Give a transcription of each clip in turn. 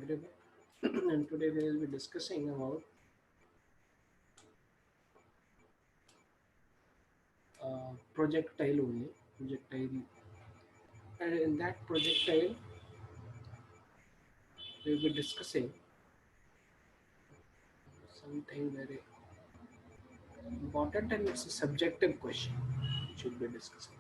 everyone. And today we will be discussing about projectile only. Projectile, and in that projectile, we will be discussing something very important, and it's a subjective question. We should be discussing.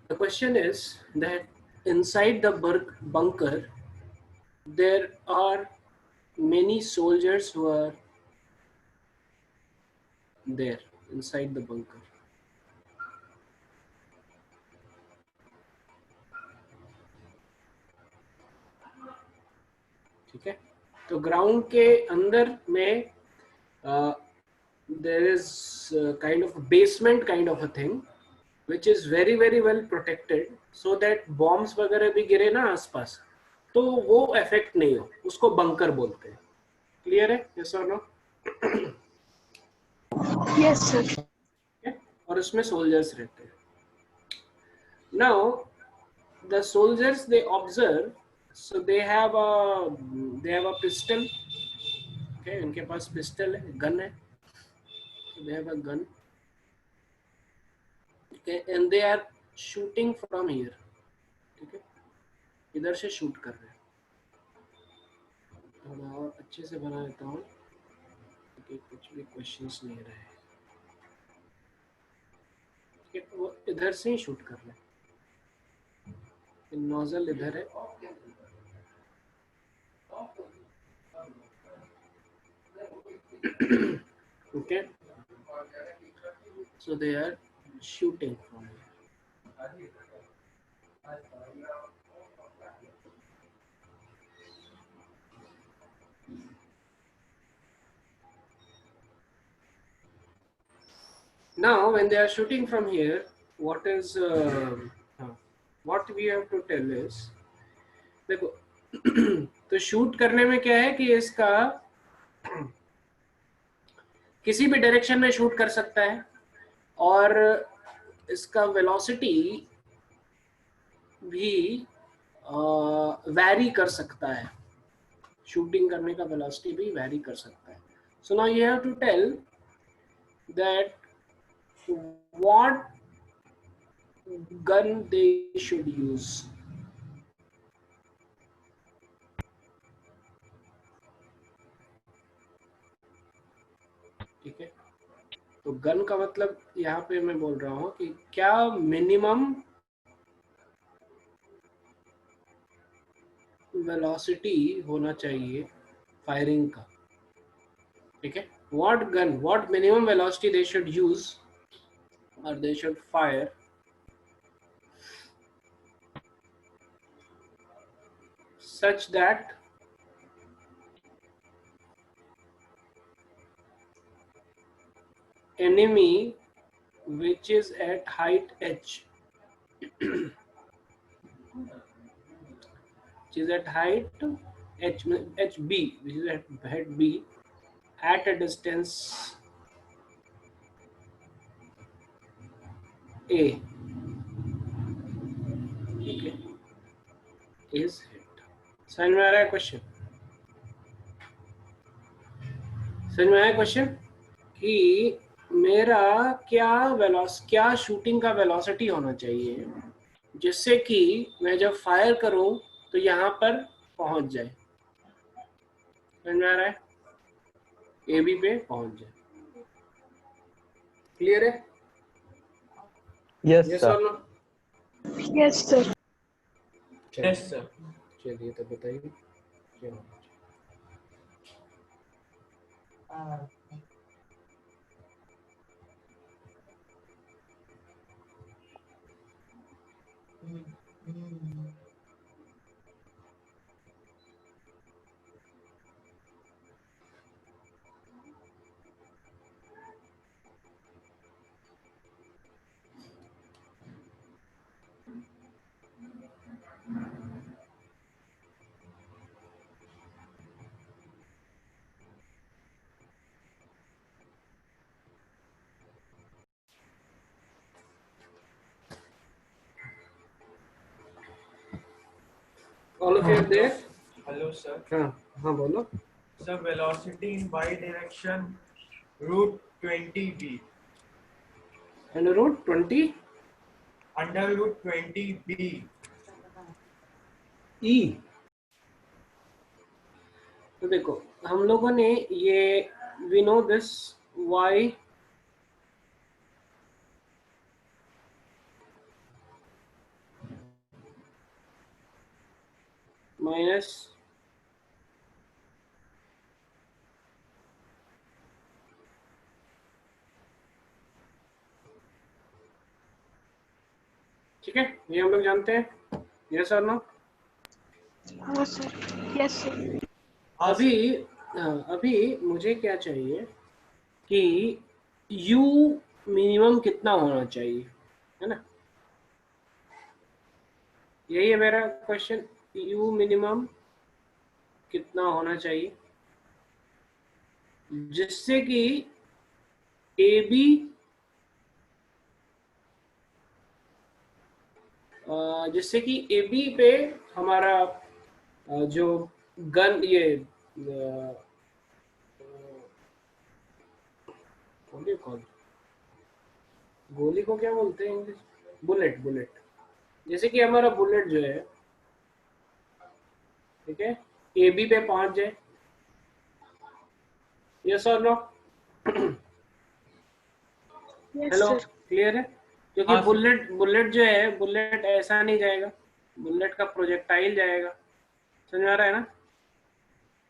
The question is that inside the bunker, there are many soldiers who are there inside the bunker. ठीक है, तो ground के अंदर में there is kind of a basement kind of a thing which is very very well protected so that bombs वगैरह भी गिरे ना आसपास तो वो इफेक्ट नहीं हो, उसको बंकर बोलते हैं. क्लियर है? यस और नो? Yes, sir. और उसमें सोल्जर्स रहते हैं. Now the soldiers they observe, so they have a pistol. Okay, इनके पास पिस्टल है, गन है. So they have a gun. Okay, and they are shooting from here. ठीक है, इधर से शूट कर रहे हैं. थोड़ा और अच्छे से बना लेता हूँ कि कुछ भी क्वेश्चंस नहीं रहे. ठीक है, वो इधर से ही शूट कर रहे हैं. नोजल इधर है. Okay, so they are shooting from here. Now when they are shooting from here, what is what we have to tell is, देखो तो शूट करने में क्या है कि इसका किसी भी डायरेक्शन में शूट कर सकता है और इसका वेलोसिटी भी वैरी कर सकता है. शूटिंग करने का वेलोसिटी भी वैरी कर सकता है. So now you have to tell that what gun they should use. ठीक है, तो गन का मतलब यहाँ पे मैं बोल रहा हूँ कि क्या मिनिमम वेलोसिटी होना चाहिए फायरिंग का. ठीक है, what gun, what minimum velocity they should use or they should fire such that enemy which is at height h which is at height hb, which is at height b, at a distance a. ठीक है, is hit. समझ में आ रहा है question? समझ में आया क्वेश्चन कि मेरा क्या शूटिंग का वेलोसिटी होना चाहिए जिससे कि मैं जब फायर करूं तो यहाँ पर पहुंच जाए। समझ में आ रहा है? AB पे पहुंच जाए। क्लियर है? Yes yes sir. और no? Yes sir. Yes sir. चलिए तो बताइए क्या होना चाहिए। All of you are there? Hello sir. हाँ हाँ बोलो। Sir velocity in Y direction root 20b under root 20 under root 20b E। तो देखो हम लोगों ने ये we know this y minus ठीक है, ये हम लोग जानते हैं। यस और नो? हाँ सर। Yes sir. अभी मुझे क्या चाहिए कि u मिनिमम कितना होना चाहिए, है ना? यही है मेरा क्वेश्चन, u मिनिमम कितना होना चाहिए जिससे कि AB पे हमारा जो गन ये गोली को क्या बोलते हैं इंग्लिश? बुलेट। जैसे कि हमारा बुलेट जो है, ठीक है, AB पे पहुंच जाए। यस और no? Yes hello, sir. Clear है? क्योंकि हाँ, सर। बुलेट जो है, बुलेट ऐसा नहीं जाएगा, बुलेट का प्रोजेक्टाइल जाएगा। समझ में आ रहा है ना?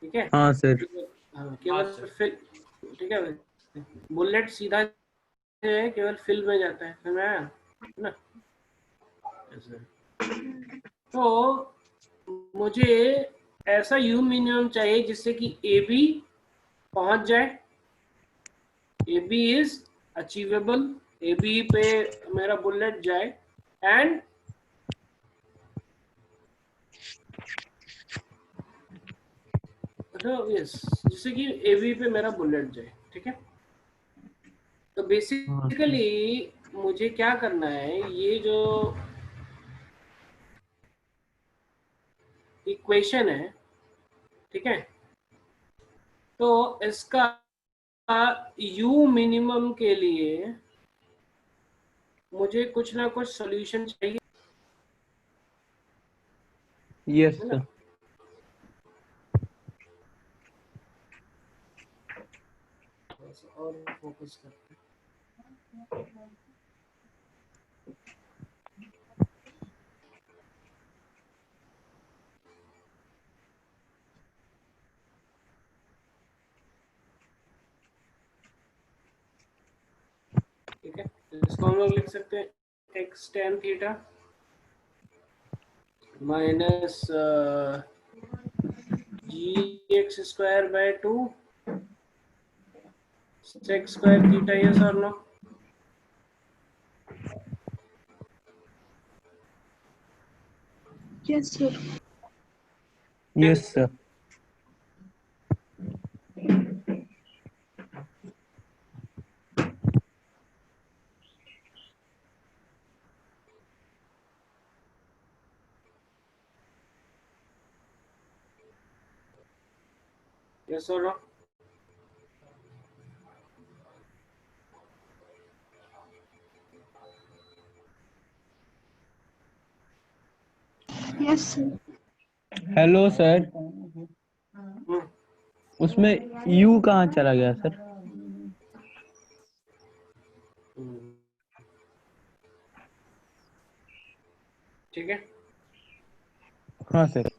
ठीक है। हाँ सर। हाँ, केवल सर। फिल, ठीक है, बुलेट सीधा जो है केवल फिल में जाता है। समझ में आया ना? ऐसा। तो मुझे ऐसा यू मिनिमम चाहिए जिससे कि AB पहुंच जाए। AB इज अचीवेबल, AB पे मेरा बुलेट जाए एंड यस, जिससे कि AB पे मेरा बुलेट जाए। ठीक है, तो हाँ सर। बेसिकली मुझे क्या करना है, ये जो इक्वेशन है, ठीक है, तो इसका यू मिनिमम के लिए मुझे कुछ ना कुछ सॉल्यूशन चाहिए, यस है ना? सर। और फोकस करते हैं। ठीक है, इसको हम लोग लिख सकते हैं x tan theta minus gx²/2 sec² theta. Yes और no? Yes sir. Yes sir. Yes or no? Yes, sir. Hello sir, hmm, उसमें यू कहाँ चला गया सर? हम्म, ठीक है। हाँ सर।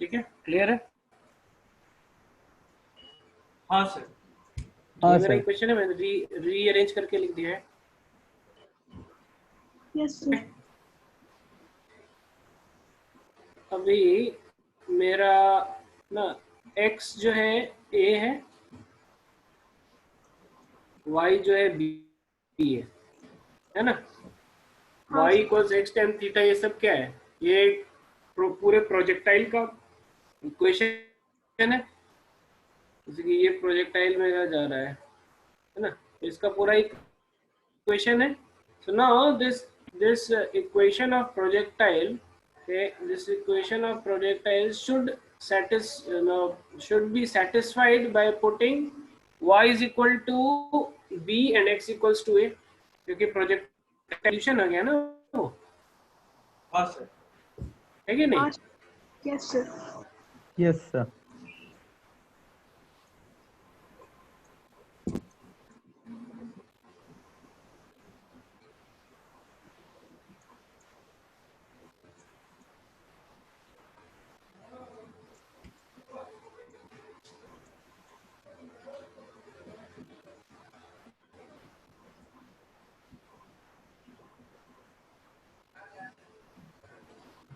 ठीक है, क्लियर है? हाँ सर। हाँ ये मेरा सर। इक्वेशन है, मैंने रीअरेंज करके लिख दिया है। Yes, sir. अभी मेरा ना x जो है a है, y जो है b है ना? हाँ, y equals x tan theta, ये सब क्या है? ये पूरे प्रोजेक्टाइल का इक्वेशन है। जैसे कि ये प्रोजेक्टाइल में जा रहा है ना? इसका पूरा इक्वेशन है। So now this equation of projectile, okay, this equation of projectile should be satisfied by putting y is equal to b and x equals to a, क्योंकि प्रोजेक्टाइल सॉल्यूशन आ गया ना वो, हाँ सर। है कि नहीं? हाँ, yes, sir. Yes sir.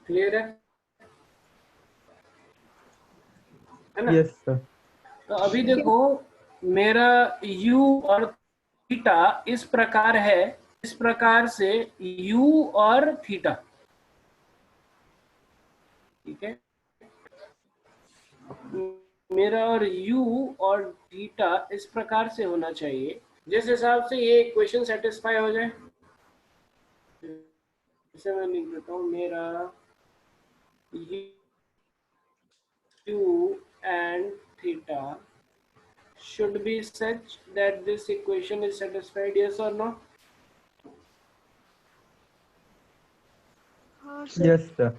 Clear है ना? Yes sir. तो अभी देखो, मेरा u और थीटा इस प्रकार है, इस प्रकार से u और थीटा, ठीक है, मेरा और u और थीटा इस प्रकार से होना चाहिए जिस हिसाब से ये इक्वेशन सेटिस्फाई हो जाए। इसे मैं लिख देता हूँ, मेरा u and theta should be such that this equation is satisfied, yes or no? हाँ, sir. Yes sir.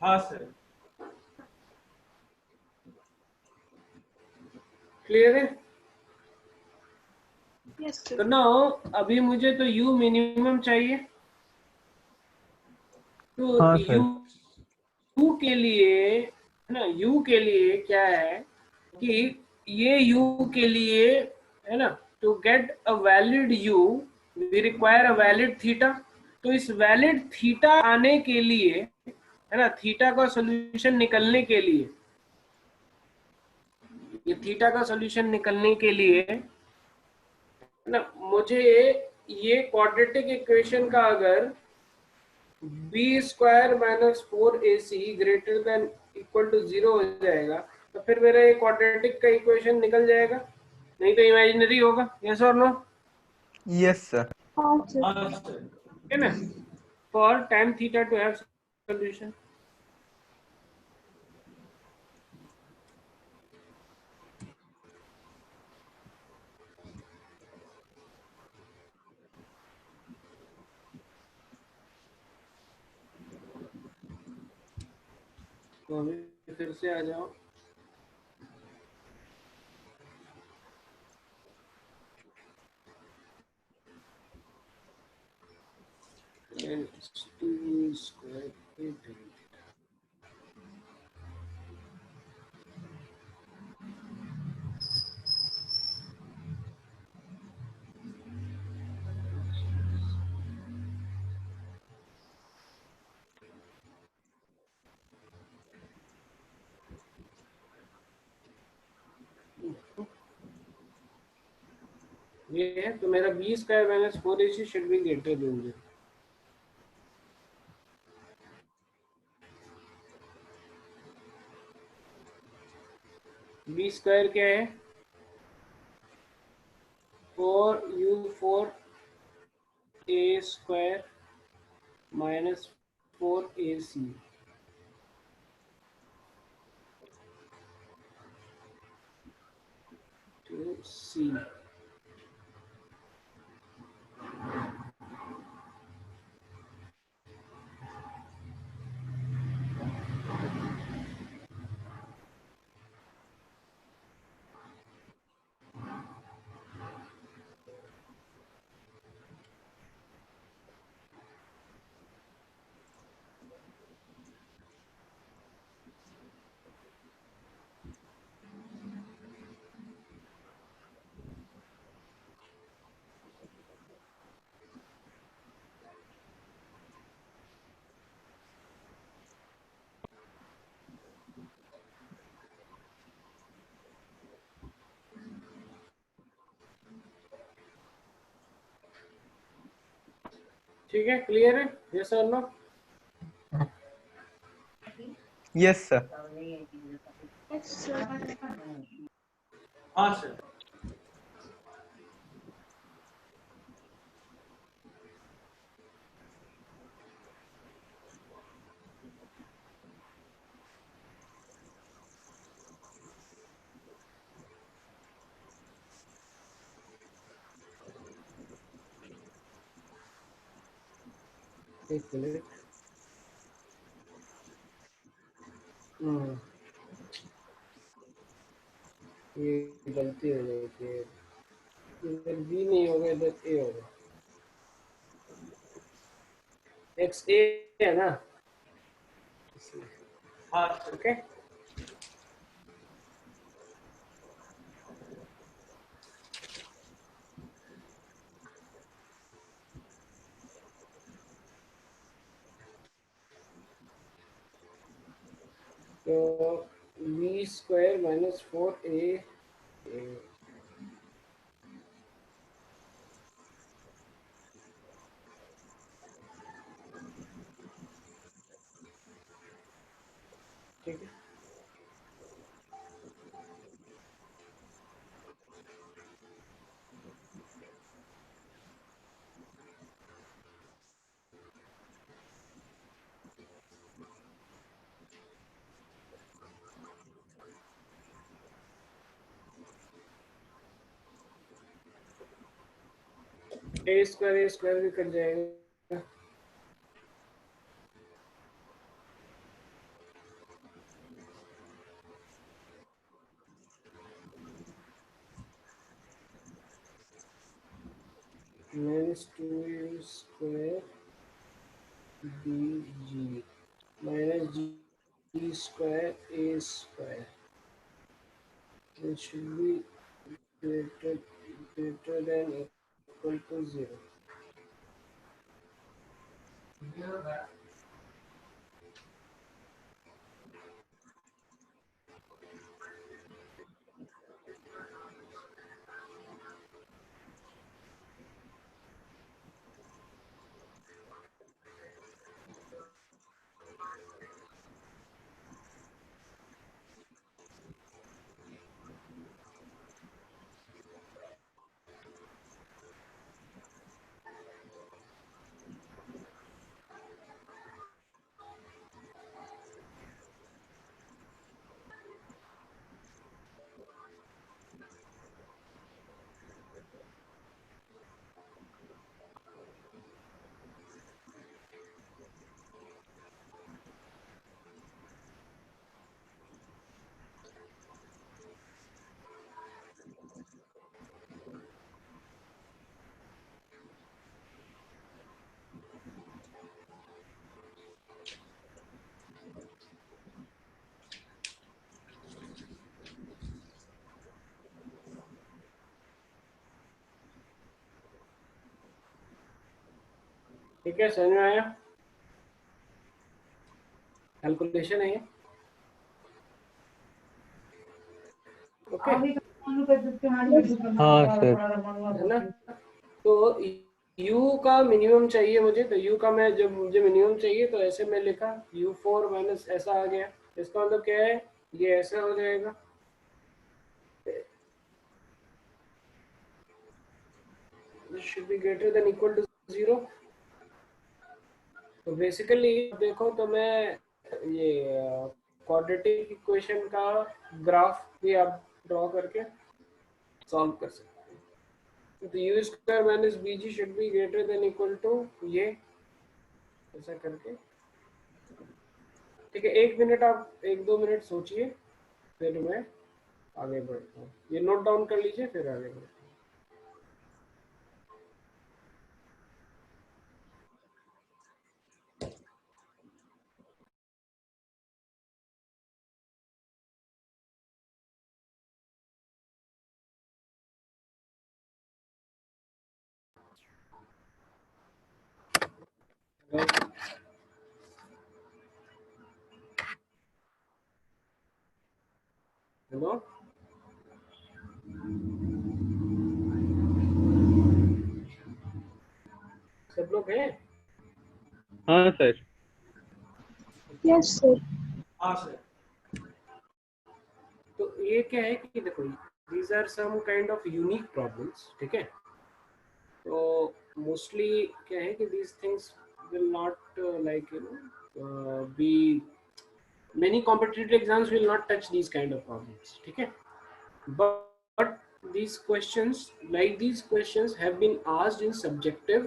हाँ सर। क्लियर है? Yes, तो sir. नाउ अभी मुझे तो u मिनिमम चाहिए, तो हाँ u सर। के लिए है ना, u के लिए क्या है कि ये u के लिए है ना, to get a valid u we require a valid theta. तो इस वैलिड थीटा आने के लिए है ना, थीटा का सॉल्यूशन निकलने के लिए, ये थीटा का सॉल्यूशन निकलने के लिए है ना, मुझे ये क्वाड्रेटिक इक्वेशन का अगर B square minus 4ac greater than equal to 0 हो जाएगा, तो फिर मेरा ये क्वाड्रेटिक का इक्वेशन निकल जाएगा, नहीं तो इमेजिनरी होगा। यस और नो? Yes sir. हाँ, sir. हाँ सर। है ना, for tan theta two have solution. तो अभी फिर से आ जाओ। टू स्क्वायर ये है, तो मेरा B square minus 4ac should be greater than 0। B square क्या है? 4u4a square minus 4ac to सी। ठीक है, क्लियर है? यस और no? Yes sir. Yes, sir. हाँ सर। एक मिनट। हम्म, ये गलती हो गई थी। इधर बी नहीं होगा, इधर ए होगा। एक्स ए है ना? हाँ सर। ओके, तो बी स्क्वायर माइनस 4a ठीक है। ए स्क्वायर भी कट जाएगा। Minus 2a square B G minus G square A square, it should be greater than equal to 0। ठीक है, समझ में आया? कैलकुलेशन है ये, ओके हाँ सर। है ना? तो u का मिनिमम चाहिए मुझे, तो u का मैं जब मुझे मिनिमम चाहिए तो ऐसे मैं लिखा u4 माइनस ऐसा आ गया। इसका मतलब क्या है, ये ऐसा हो जाएगा, this should be greater than equal to 0। तो बेसिकली देखो तो मैं ये क्वाड्रेटिक इक्वेशन का ग्राफ भी आप ड्रॉ करके सॉल्व कर सकते हैं। तो U square minus B G should be greater than equal to ये, ऐसा करके। ठीक है, 1 मिनट, आप 1-2 मिनट सोचिए, फिर मैं आगे बढ़ता हूँ। ये नोट डाउन कर लीजिए, फिर आगे बढ़ते हैं। हेलो, सब लोग हैं? हाँ सर। Yes, sir. हाँ सर। तो ये क्या है कि देखो, these are some kind of unique problems, ठीक है? तो मोस्टली क्या है कि these things will not like be many competitive exams will not touch these kind of problems, ठीक है? But these questions, like these questions have been asked in subjective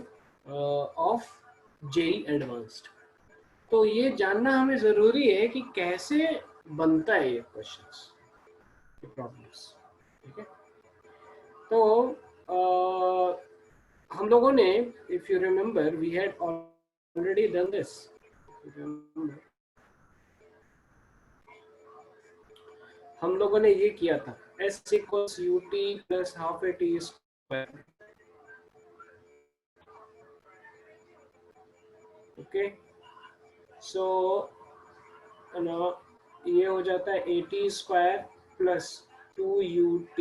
of JEE Advanced। तो ये जानना हमें जरूरी है कि कैसे बनता है ये क्वेश्चंस, ये प्रॉब्लम्स, ठीक है? तो हम लोगों ने, if you remember, we had already done this. हम लोगों ने ये किया था, s equals ut plus half a t square, okay. So ये हो जाता है a t square plus 2ut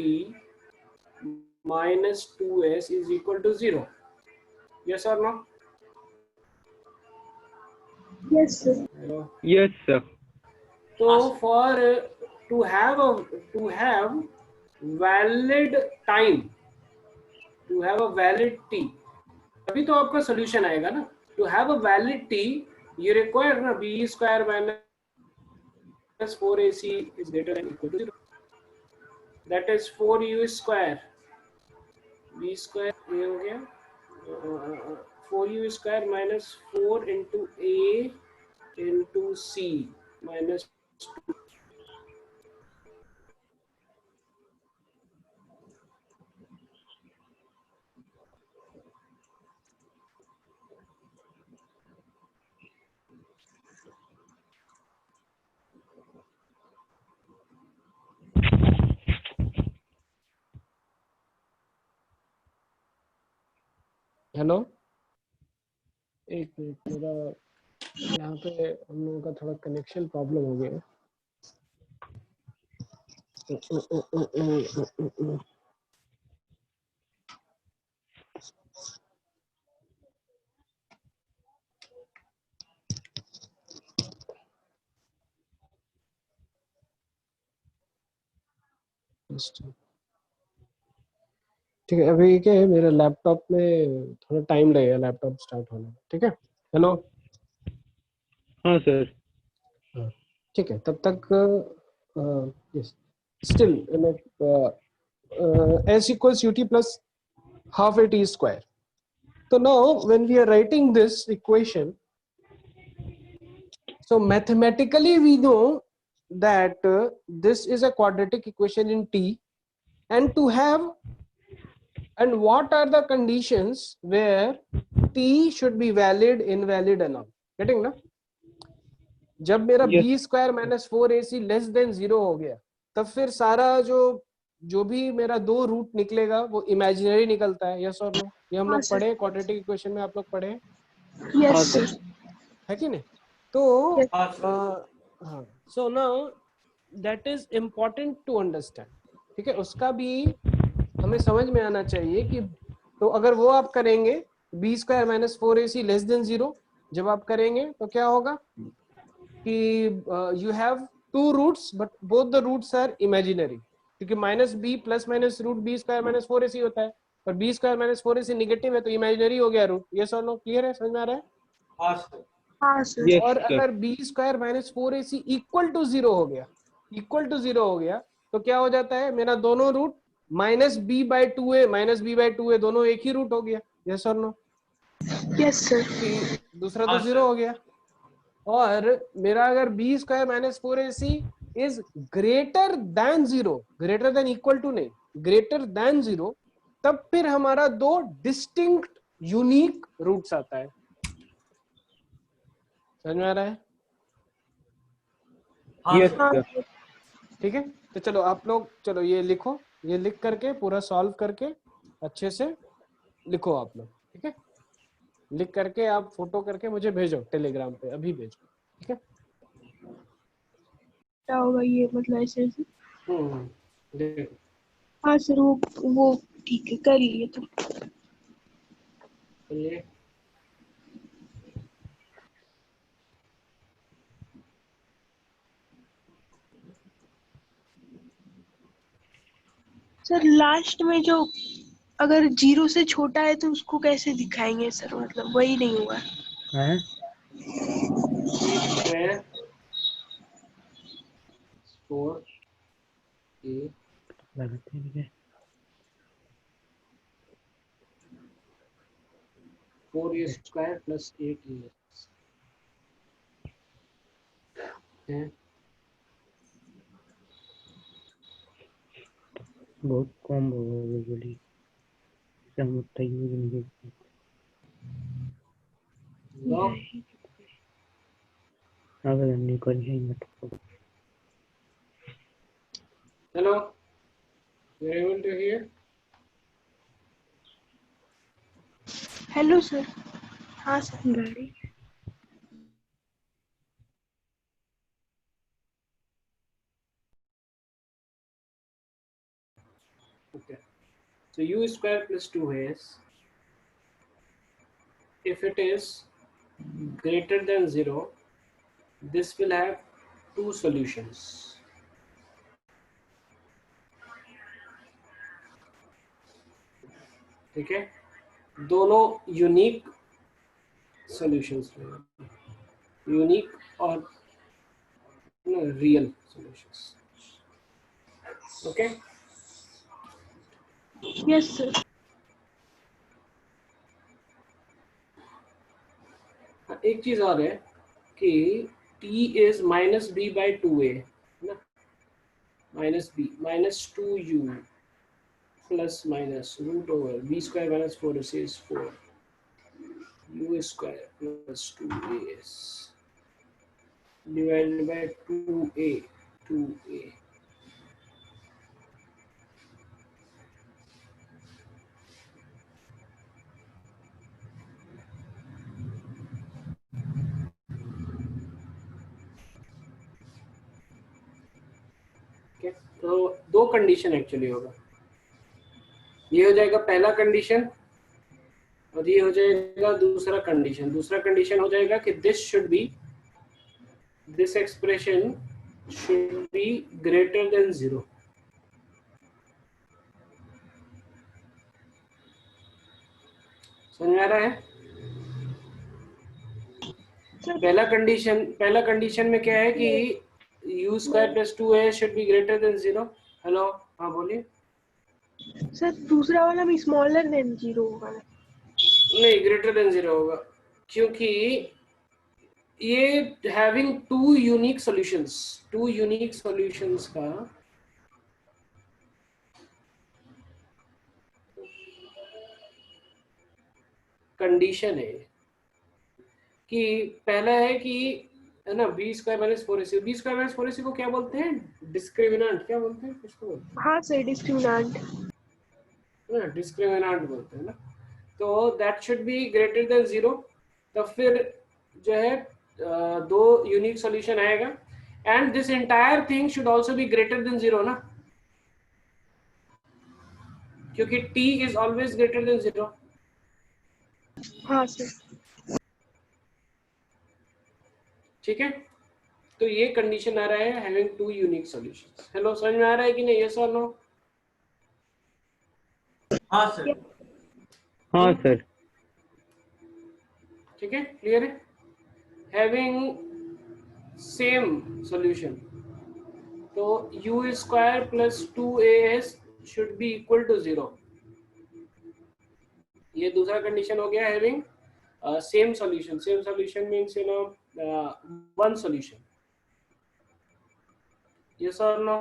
minus 2s is equal to 0। Yes और no? Yes, sir. Hello. Yes sir. तो for to have valid time, to have a valid t, तभी तो आपका solution आएगा ना। To have a valid t you require ना b square minus 4ac is greater than equal to 0, that is 4u square, b square ये हो गया 4u square minus 4 into a into c minus. Hello, एक minute, मेरा यहाँ पे हम लोगों का थोड़ा कनेक्शन प्रॉब्लम हो गया है। ठीक है, अभी क्या है, मेरे लैपटॉप में थोड़ा टाइम लगेगा लैपटॉप स्टार्ट होने में, ठीक है? हेलो, हाँ सर। हाँ, ठीक है, तब तक yes, still s equals ut plus half a t square. So now when we are writing this equation, so mathematically we know that this is a quadratic equation in t, and to have, and what are the conditions where t should be valid, invalid and all, getting ना? जब मेरा Yes. B square minus 4ac less than 0 हो गया, तब फिर सारा जो भी मेरा दो रूट निकलेगा वो इमेजिनरी निकलता है। यस और नो? ये हम हाँ, लोग सर। पढ़े क्वाड्रेटिक इक्वेशन में, आप लोग पढ़े? Yes, sir. है कि नहीं? तो Yes. हाँ सर. हाँ, so now that is important to understand. ठीक है, उसका भी हमें समझ में आना चाहिए कि तो अगर वो आप करेंगे b square minus 4ac less than 0, जब आप करेंगे तो क्या होगा कि you have two roots but both the roots are imaginary, क्योंकि minus b plus minus root b square minus 4ac होता है, पर B square minus 4ac negative है तो इमेजिनरी हो गया रूट. ये सर नो क्लियर है, समझ में आ रहा है? हाँ सर. हाँ सर. Yes, और sir. अगर B square minus 4ac equal to 0 हो गया, इक्वल टू 0 हो गया तो क्या हो जाता है, मेरा दोनों root minus B by 2a minus B by 2a दोनों एक ही रूट हो गया. यस और नो? Yes, sir. दूसरा तो हाँ, 0 sir. हो गया. और मेरा अगर B square minus 4ac is greater than 0, greater than equal to नहीं, ग्रेटर देन 0, तब फिर हमारा दो डिस्टिंक्ट यूनिक रूट्स आता है. समझ में आ रहा है? हाँ Yes, सर. हाँ sir. सर. ठीक है, तो चलो आप लोग, चलो ये लिखो, ये लिख करके पूरा सॉल्व करके अच्छे से लिखो आप लोग. ठीक है, लिख करके आप फोटो करके मुझे भेजो टेलीग्राम पे, अभी भेजो. ठीक है. क्या होगा ये, मतलब ऐसे ऐसे? देखो हाँ सर, वो ठीक है, कर लिए तो. ये सर लास्ट में जो अगर 0 से छोटा है तो उसको कैसे दिखाएंगे सर, मतलब वही नहीं हुआ. हाँ. बी स्क्वायर 4a लगाते हैं क्या? 4a स्क्वायर प्लस 8a है. बहुत कम होगा बोली. सब उतना यूज नहीं करते. लॉग अगर नहीं करिए मत. Hello, you able to hear? Hello sir. हाँ सर. गाड़ी. Okay, so u square plus 2s, if it is greater than 0, this will have two solutions. ठीक है, दोनों यूनिक सॉल्यूशंस, यूनिक और real solutions. Okay, yes sir. एक चीज और है कि t is minus B by 2a ना, minus b minus 2u plus minus root over b square minus 4ac is 4 u square plus 2as divided by 2a. Okay, तो दो condition actually होगा. ये हो जाएगा पहला कंडीशन और ये हो जाएगा दूसरा कंडीशन. दूसरा कंडीशन हो जाएगा कि this expression should be greater than 0. समझ में आ रहा है? पहला कंडीशन में क्या है कि u square plus 2a should be greater than 0. Hello, हाँ बोलिए. सर दूसरा वाला भी स्मॉलर देन 0 होगा. नहीं, ग्रेटर देन 0 होगा, क्योंकि ये हैविंग टू यूनिक सॉल्यूशंस का कंडीशन है कि पहला है कि है ना b square minus 4ac. B square minus 4ac को क्या बोलते हैं? डिस्क्रिमिनेंट. क्या बोलते हैं इसको? बोलते हाँ सर, डिस्क्रिमिनेंट. हैं ना, डिस्क्रिमिनेंट बोलते हैं ना. तो that should be greater than 0. तो फिर जो है दो यूनिक सॉल्यूशन आएगा and this entire thing should also be greater than 0 ना, क्योंकि t is always greater than 0. हाँ सर। ठीक है, तो ये कंडीशन आ रहा है having two unique solutions. Hello, समझ में आ रहा है कि नहीं? यस और नो? हाँ सर। हाँ सर। ठीक है, क्लियर है. हैविंग सेम सॉल्यूशन, तो u square plus 2as should be equal to 0. ये दूसरा कंडीशन हो गया having same solution. Same solution means you know one solution. Yes और नो?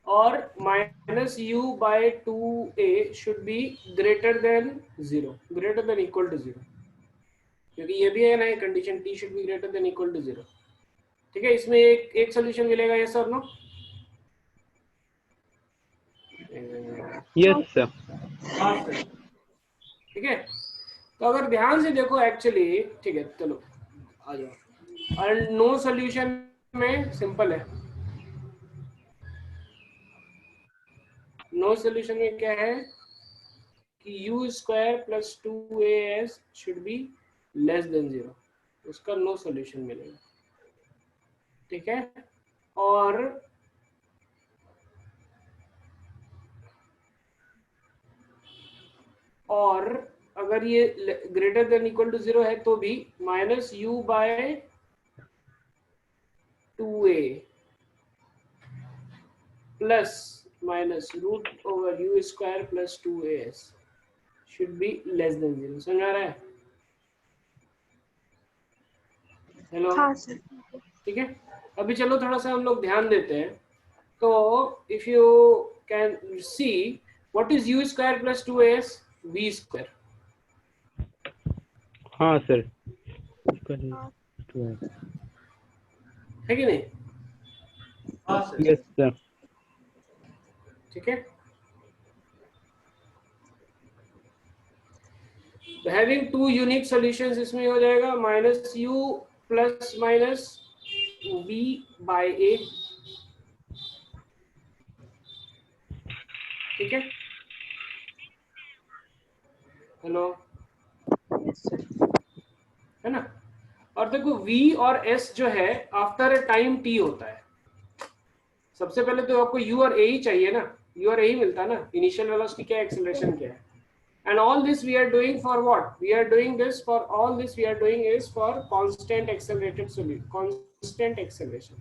और minus u by 2a should be greater than 0, greater than equal to 0, क्योंकि ये भी है ना condition t should be greater than equal to 0. ठीक है, इसमें एक सॉल्यूशन मिलेगा. यस और नो? Yes sir. हाँ सर। ठीक है, तो अगर ध्यान से देखो एक्चुअली, ठीक है चलो आ जाओ. और नो सॉल्यूशन में सिंपल है. नो सॉल्यूशन में क्या है कि u square plus 2as should be less than 0, उसका नो सॉल्यूशन मिलेगा. ठीक है, और अगर ये ग्रेटर देन इक्वल टू 0 है तो भी minus u by 2a plus minus root over u square plus 2as should be less than 0. समझ आ रहा है? हेलो, हाँ सर। ठीक है. अभी चलो थोड़ा सा हम लोग ध्यान देते हैं. तो if you can see what is u square plus 2as, v square हाँ सर। है कि नहीं? हाँ सर। Yes sir. ठीक है, तो हैविंग टू यूनिक सॉल्यूशंस इसमें हो जाएगा minus u plus minus v by a. ठीक है, हेलो, यस सर। है ना. और देखो v और s जो है आफ्टर अ टाइम t होता है. सबसे पहले तो आपको u और a ही चाहिए ना, u और a ही मिलता है ना. इनिशियल वेलोसिटी क्या है, एक्सेलरेशन क्या है. And all this we are doing for what? We are doing this for all this we are doing is for constant accelerated solution, constant acceleration.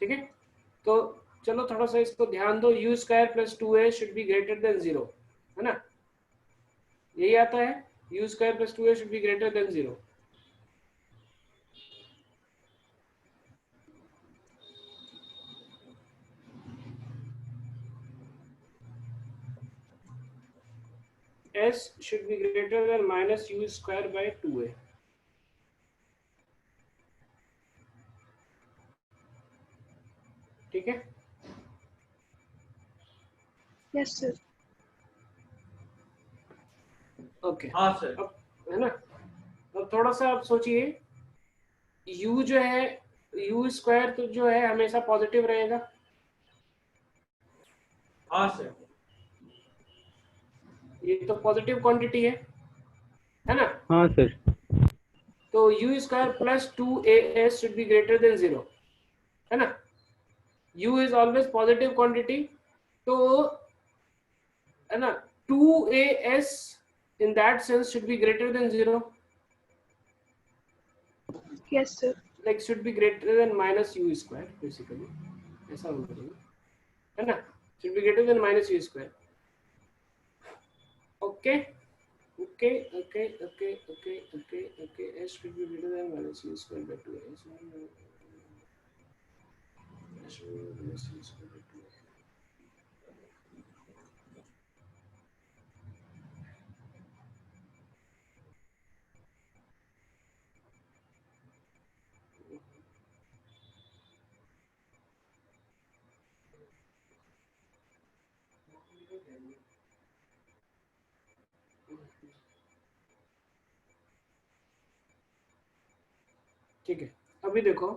ठीक है, तो चलो थोड़ा सा इसको ध्यान दो. u square plus 2a should be greater than 0, है ना. यही आता है, u square plus 2a should be greater than 0. s should be greater than minus u square by 2a. ठीक है, यस सर। ओके. हाँ सर। अब है ना, अब थोड़ा सा आप सोचिए, u जो है u स्क्वायर तो जो है हमेशा पॉजिटिव रहेगा. हाँ सर। ये तो पॉजिटिव क्वांटिटी है ना. हाँ सर। तो u square plus 2as should be greater than 0, है ना. u is always positive quantity, तो है ना 2as in that sense should be greater than 0, yes sir. like should be greater than minus u square basically. ऐसा होना चाहिए, है ना. should be greater than minus u square. okay okay okay okay okay okay okay s should be greater than minus u square by 2a. s should be minus u square by 2a. ठीक है, अभी देखो,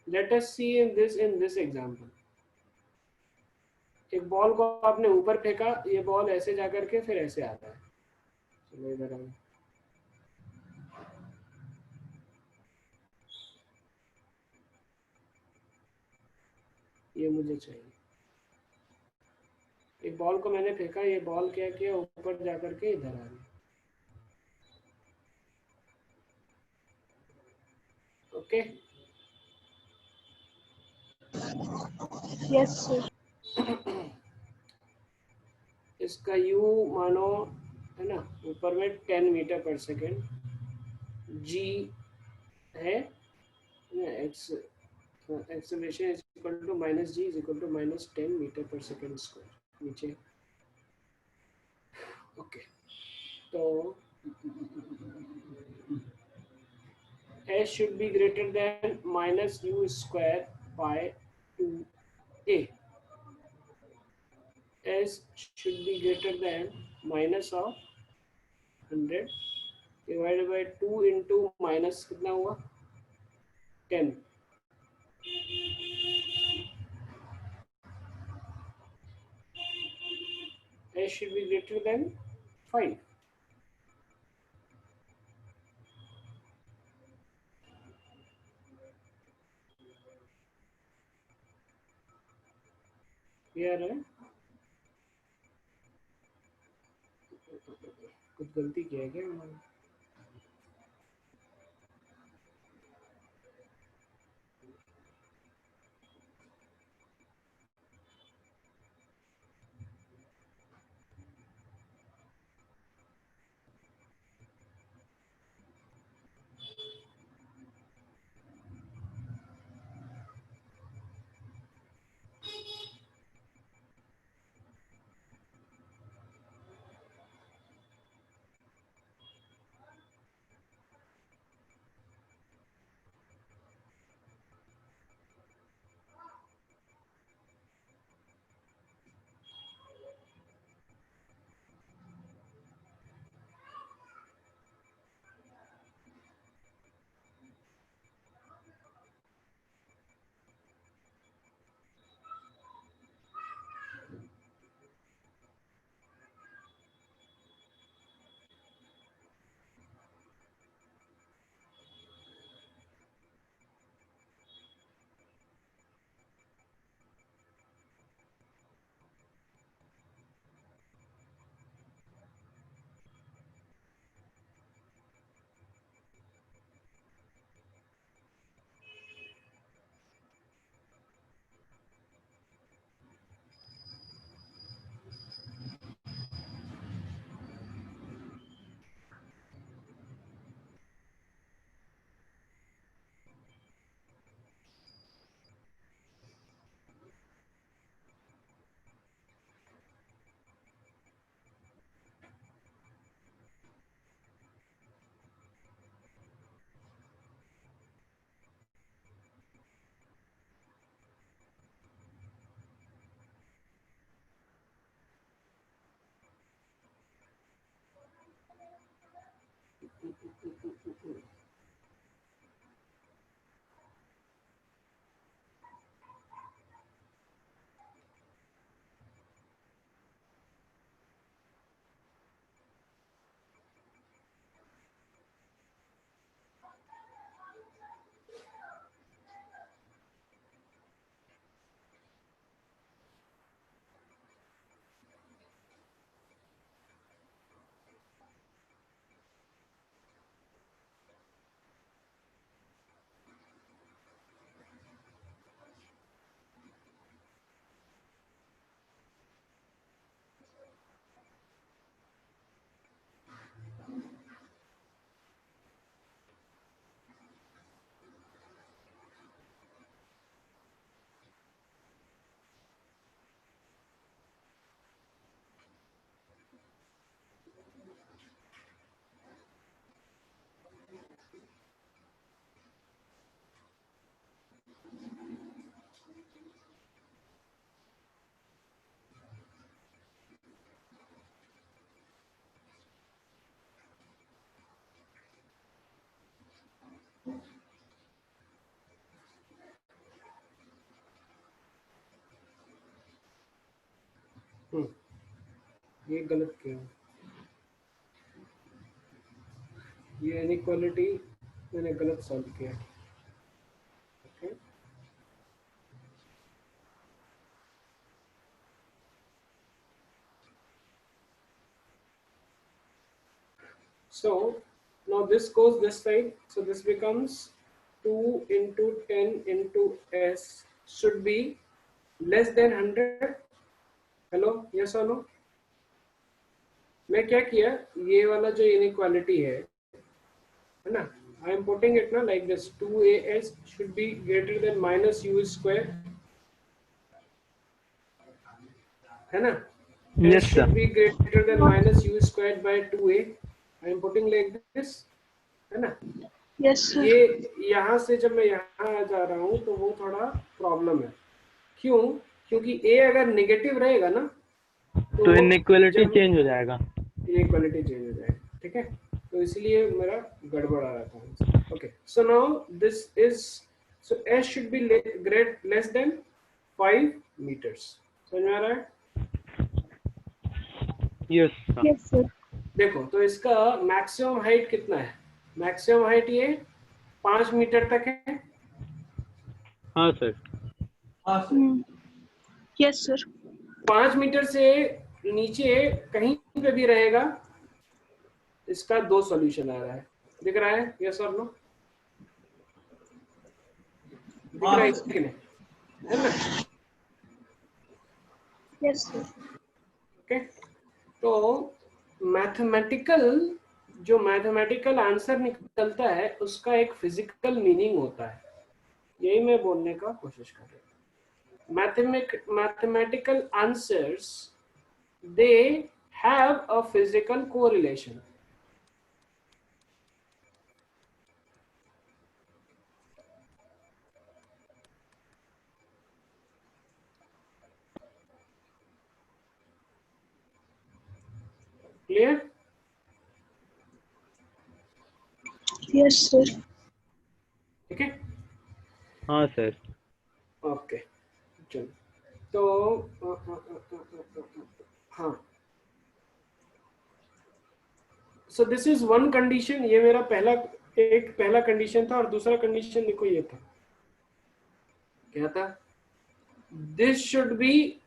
let us see in this example. एक ball को आपने ऊपर फेंका, ये बॉल ऐसे जाकर के फिर ऐसे आता है। चलो इधर आओ। ये मुझे चाहिए। एक बॉल को मैंने फेंका, ये बॉल क्या किया, ऊपर जाकर के इधर आ गया। Okay, yes sir. इसका यू मानो, है ना, ऊपर में 10 मीटर पर सेकेंड, जी है, x acceleration is equal to minus g is equal to minus 10 meter per second square नीचे। ओके, तो s should be greater than minus u square by 2a. S should be greater than minus of 100 divided by 2 into minus कितना हुआ 10। S should be greater than 5। Clear है? कुछ गलती किया है क्या मैंने? ये गलत किया, ये इनइक्वालिटी मैंने गलत सॉल्व किया। Okay, so now this goes this side, so this becomes 2 into 10 into s should be less than 100. Hello, yes और नो? मैं क्या किया, ये वाला जो इनइक्वालिटी है ना, आई एम पुटिंग इट ना like this, 2as should be greater than minus u square, है ना? Yes, s should sir. be greater than minus u squared by 2a. I am putting like this, है ना? Yes sir. ये यहाँ से जब मैं यहाँ आ जा रहा हूँ तो वो थोड़ा प्रॉब्लम है। क्यों? क्योंकि a अगर नेगेटिव रहेगा ना तो इनइक्वालिटी जब चेंज हो जाएगा। इनइक्वालिटी चेंज हो जाएगा, ठीक है? तो इसलिए मेरा गड़बड़ आ रहा था। Okay, so now this is, so s should be great less than 5 meters. समझ में आ रहा है? Yes sir. Yes sir. देखो, तो इसका मैक्सिमम हाइट कितना है? मैक्सिमम हाइट ये 5 मीटर तक है। हाँ सर। हाँ सर। Yes sir. 5 मीटर से नीचे कहीं पे भी रहेगा, इसका 2 सॉल्यूशन आ रहा है। दिख रहा है? यस और नो? दिख रहा है कि नहीं? है ना? Yes sir. ओके, तो मैथमेटिकल, जो मैथमेटिकल आंसर निकलता है उसका एक फिजिकल मीनिंग होता है। यही मैं बोलने का कोशिश कर रहा हूँ। Mathematical answers, they have a physical correlation. Clear? Yes sir. ठीक है, हाँ सर। ओके, चलो। तो हाँ, so this is one condition. ये मेरा पहला कंडीशन था, और दूसरा कंडीशन देखो ये था, क्या था? This should be,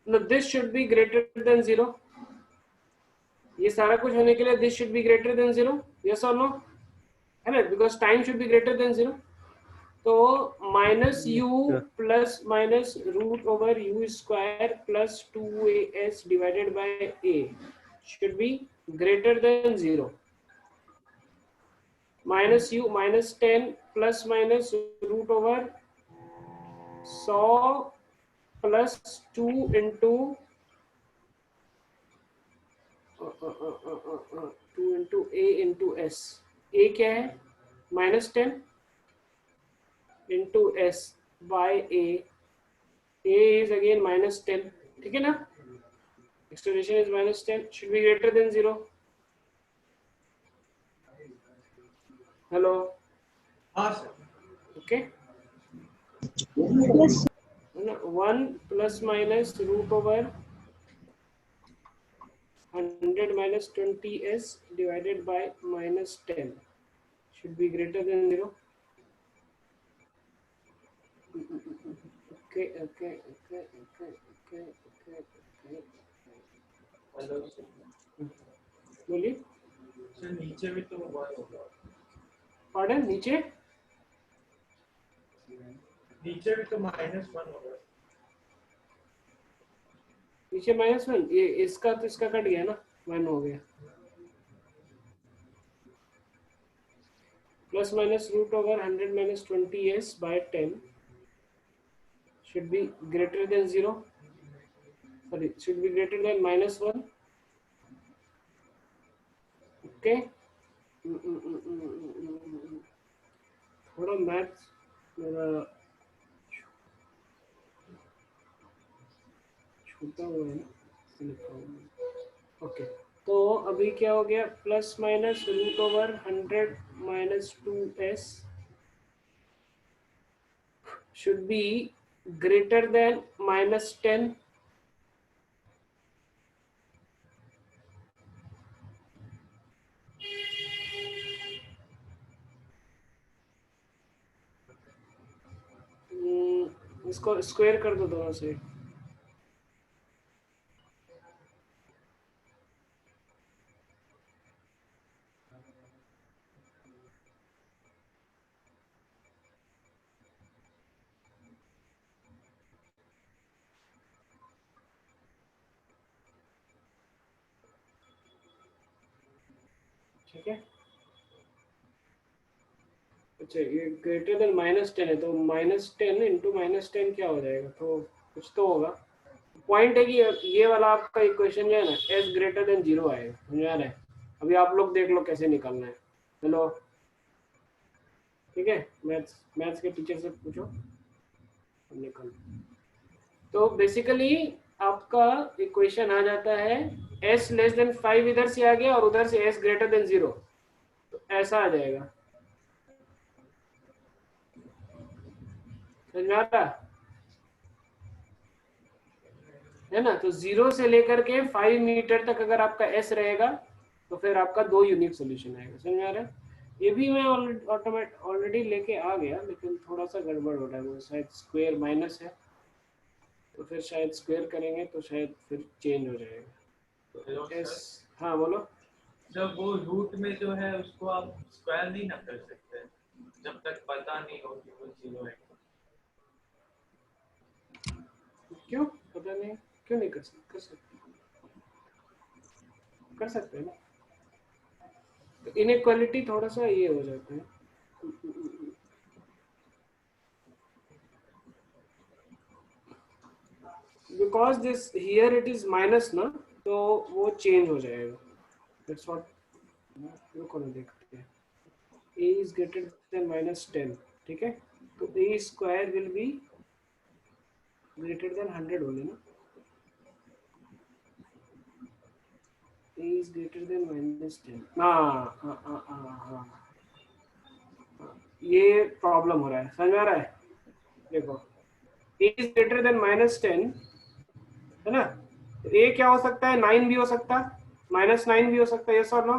no, this should be greater than 0। ये सारा कुछ होने के लिए this should be greater than 0, yes और नो? है ना? Because time should be greater than 0। तो minus u plus minus root over u square plus 2as divided by a should be greater than 0. minus u minus 10 plus minus root over 100 plus 2 into 2 into a into s। a क्या है? -10 into s by a is again -10, ठीक है ना? Acceleration is -10, should be greater than 0. Hello? हाँ sir. Okay, yes 1 plus minus root over 100 minus 20s divided by -10 should be greater than 0. Okay, okay, okay, okay, okay, okay, okay. Hello sir. बोलिए। Sir नीचे भी तो 1 होगा। Pardon? नीचे नीचे भी तो -1 होगा। नीचे -1, ये इसका तो इसका कट गया ना, 1 हो गया। Plus minus root over 100 minus 20s by 10 should be greater than 0. Sorry, should be greater than -1. Okay. थोड़ा मैथ मेरा छूटा हुआ है ना। ओके, तो अभी क्या हो गया? Plus minus root over 100 minus 2s should be greater than -10. इसको स्क्वायर कर दो दोनों से। ठीक है, अच्छा ये ग्रेटर देन -10 है, तो -10 इंटू -10 क्या हो जाएगा, तो कुछ तो होगा। पॉइंट है कि ये वाला आपका इक्वेशन जो है ना एस ग्रेटर देन 0 आएगा, समझ आ रहा है। अभी आप लोग देख लो कैसे निकालना है। चलो ठीक है, मैथ्स मैथ्स के टीचर से पूछो, निकल। तो बेसिकली आपका इक्वेशन आ जाता है s लेस देन 5 इधर से आ गया और उधर से s ग्रेटर देन 0, तो ऐसा आ जाएगा, समझ में आ रहा है ना। तो 0 से लेकर के 5 मीटर तक अगर आपका s रहेगा तो फिर आपका 2 यूनिक सोल्यूशन आएगा, समझ में आ रहा है। ये भी मैं ऑलरेडी लेके आ गया, लेकिन थोड़ा सा गड़बड़ हो रहा है, वो शायद स्क्वायर माइनस है, तो फिर शायद स्क्वायर करेंगे तो शायद फिर चेंज हो जाएगा। Hello S, sir. हाँ बोलो। जब वो रूट में जो है उसको आप स्क्वायर नहीं ना कर सकते जब तक पता नहीं हो कि वो 0 है। क्यों पता नहीं, क्यों नहीं कर सकते, कर सकते हैं ना। तो इनइक्वालिटी थोड़ा सा ये हो जाता है, because this here it is minus ना, तो वो चेंज हो जाएगा। दैट्स व्हाट, रुको ना देखते हैं। a is greater than -10, ठीक है, तो a square will be greater then 100 होने ना, a is greater than -10। हाँ हाँ हाँ हाँ हाँ, ये प्रॉब्लम हो रहा है, समझ में आ रहा है। देखो a is greater than -10 है ना, तो a क्या हो सकता है, 9 भी हो सकता है, -9 भी हो सकता है, यस और नो।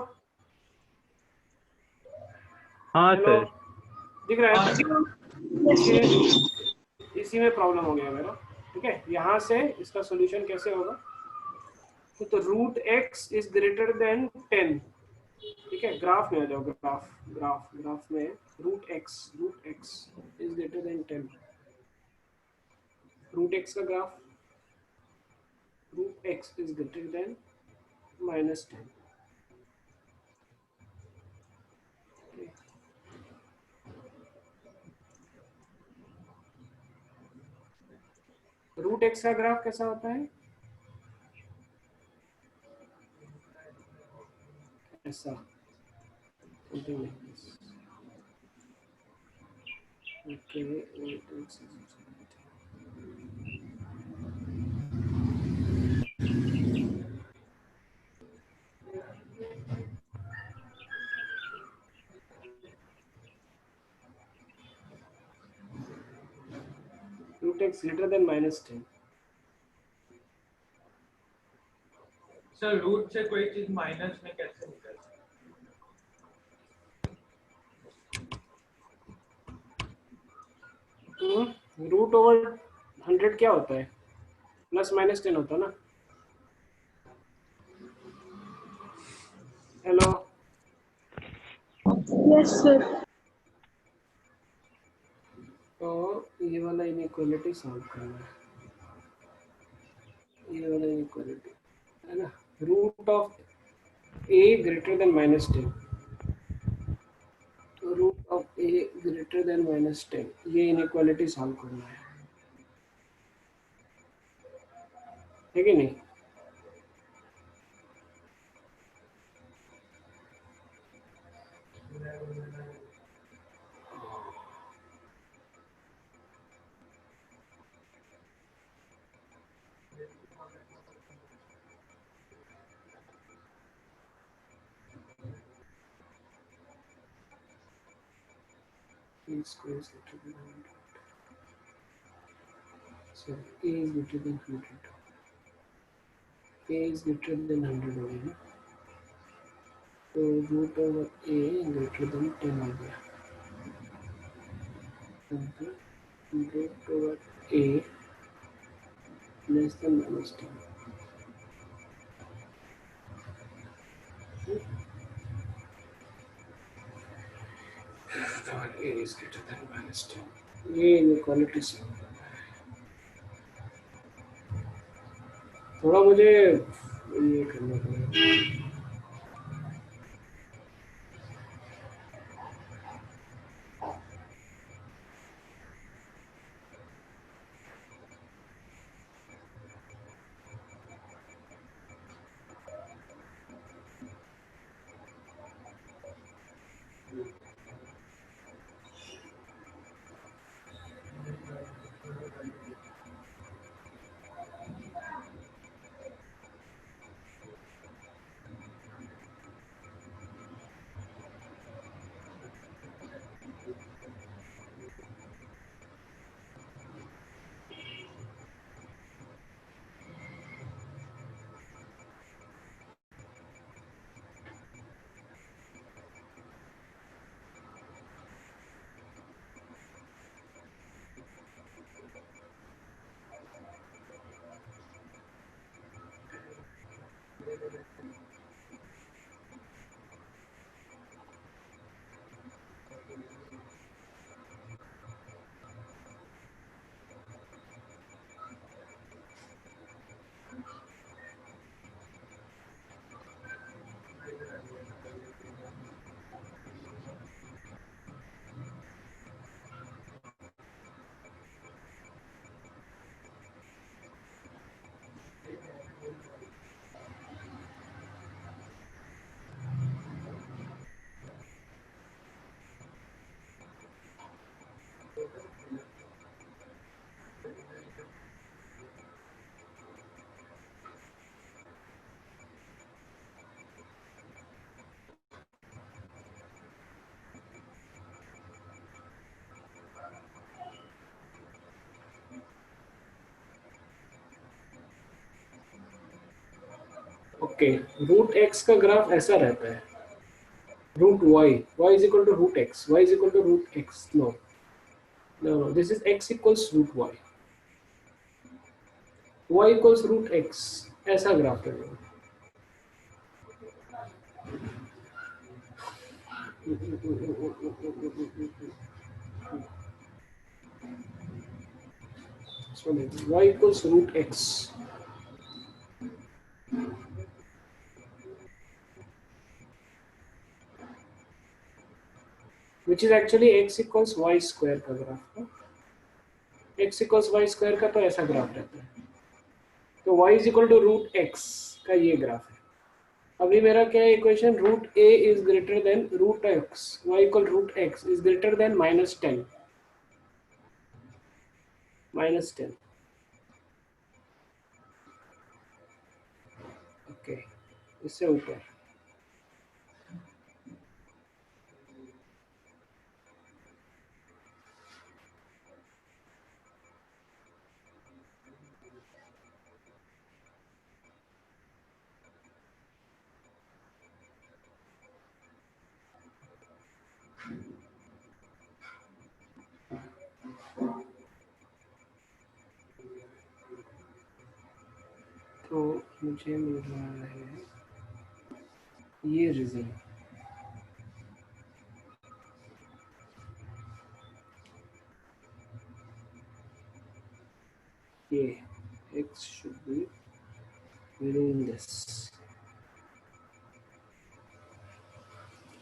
हाँ हेलो, सर। दिख रहा हाँ है। सर। इसी में प्रॉब्लम हो गया मेरा, ठीक है। यहाँ से इसका सॉल्यूशन कैसे होगा, तो root x is greater than 10, ठीक है। ग्राफ में आ जाओ, ग्राफ में root x is greater than 10, root x का graph, root x is greater than -10। Root x का ग्राफ कैसा होता है, ऐसा, something like this. Okay, root x is root x greater than -10। Sir root से कोई चीज माइनस में कैसे निकल रूट ओवर 100 क्या होता है, +-10 होता है ना। Hello, yes sir. तो ये वाला इनइक्वालिटी सॉल्व करना है, ये वाला इनइक्वालिटी है ना, root of a greater than -10, तो root of a greater than -10, ये इनइक्वालिटी सॉल्व करना है कि नहीं। a square is greater than 100, so a is greater than 100, a is greater than 100 हो गया ना, तो root over a greater than 10 हो गया, root over a less than -10. Or a is greater than -10. ये इनइक्वालिटी से थोड़ा मुझे ये करना पड़ेगा. ओके, रूट एक्स का ग्राफ ऐसा रहता है. Root y is equal to root x, y is equal to root x. No, this is x equals root y equals root x. ऐसा ग्राफ है. So y equals root x. Which is actually x equals y square का graph है. x equals y square का तो ऐसा graph रहता है. तो y is equal to root x का ये ग्राफ है. अभी मेरा क्या है equation, root a is greater than root x, y equal root x is greater than -10. -10. Okay, इससे ऊपर. तो मुझे मिल रहा है ये रिजल्ट. ये x should be within this.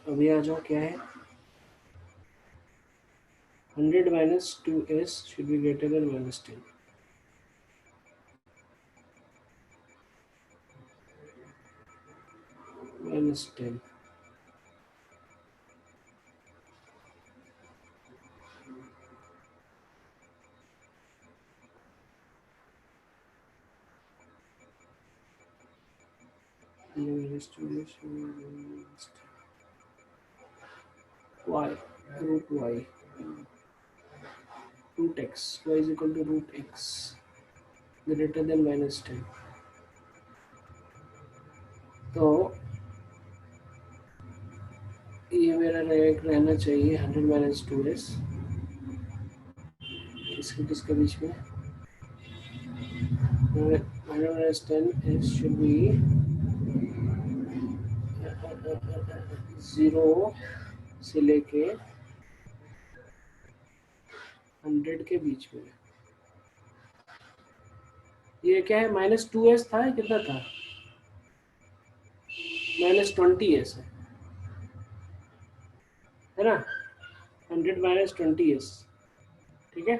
अभी आ जाओ क्या है, 100 minus 2s should be greater than -10. -10. y root y root x, y is equal to root x greater than -10. तो ये मेरा रहना चाहिए 100 minus 2s. इसके किसके बीच में 110 s should be 0 से लेके 100 के बीच में। ये क्या है -2s था, कितना था -20s है ना, 100 -20s, ठीक है।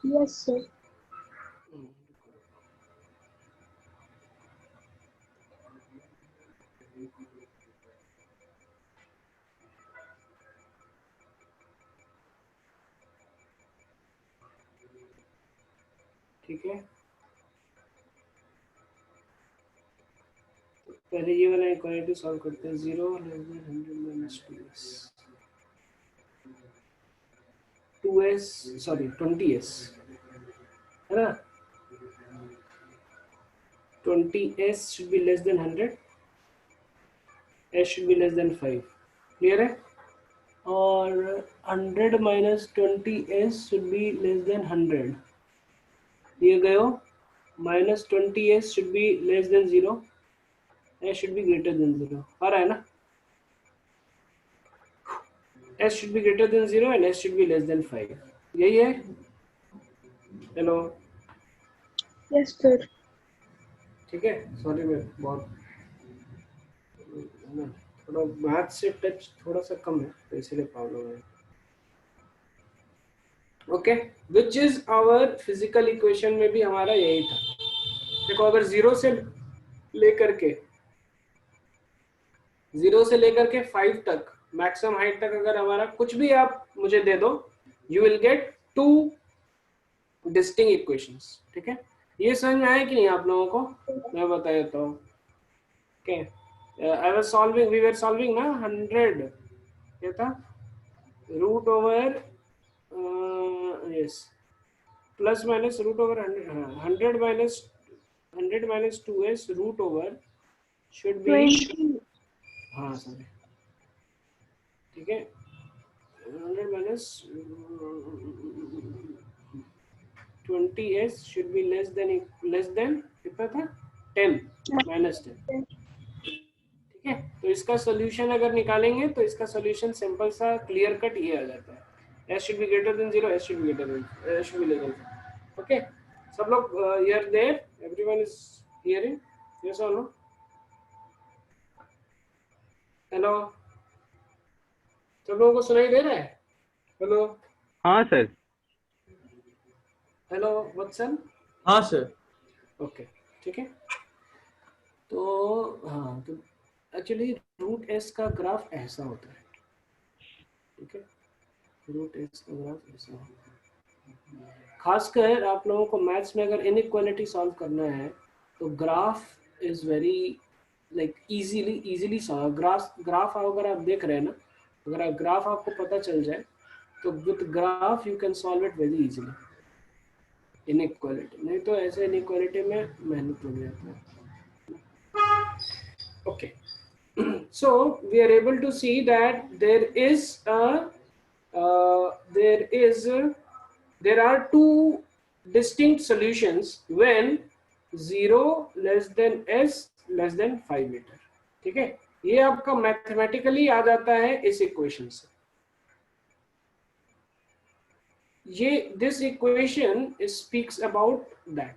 Yes sir. ठीक है, तो पहले ये वाला इक्वालिटी सॉल्व करते हैं। 0 2s सॉरी 20s है ना, 20s should be less than 100, s should be less than 5, clear है। और 100 -20s should be less than 100, ये गयो। -20s should be less than 0, s should be greater than 0, आ रहा है ना, s should be greater than 0 and s should be less than 5, यही है। Hello, yes sir. ठीक है, सॉरी मैं बहुत थोड़ा मैथ से टच थोड़ा सा कम है तो इसीलिए प्रॉब्लम है। Okay, which is our physical equation में भी हमारा यही था। देखो अगर 0 से लेकर के 5 तक मैक्सिमम हाइट तक अगर हमारा कुछ भी आप मुझे दे दो, you will get 2 distinct equations, ठीक है। ये समझ में आया कि नहीं आप लोगों को, मैं बता देता हूँ। Okay, I was solving, we were solving ना 100, क्या था, root over yes plus minus root over 100 minus 2s root over should be, 20। हाँ सॉरी, ठीक है, 100 minus 20s should be less than कितना था 10 -10, ठीक है। तो इसका सोल्यूशन अगर निकालेंगे तो इसका सोल्यूशन सिंपल सा क्लियर कट ये आ जाता है, s should be greater than 0, s should be greater than s should be less than 0. Okay, सब लोग here there, everyone is hearing, yes or no? Hello, सब लोगों को सुनाई दे रहा है? हेलो हाँ सर। हेलो वत्सल, हाँ सर। ओके ठीक है। तो हाँ, तो एक्चुअली रूट एस का ग्राफ ऐसा होता है, ठीक है, रूट एस का ग्राफ ऐसा होता है। खासकर आप लोगों को मैथ्स में अगर इनइक्वालिटी सॉल्व करना है तो graph is very like easily solve. Graph अगर आप देख रहे हैं ना, अगर आप ग्राफ आपको पता चल जाए तो with graph you can solve it very easily inequality, नहीं तो ऐसे इनइक्वालिटी में मेहनत हो जाता है। Okay, so we are able to see that there are two distinct solutions when 0 less than s less than 5 metre, ठीक है। ये आपका मैथमेटिकली आ जाता है इस इक्वेशन से। ये this equation speaks about that,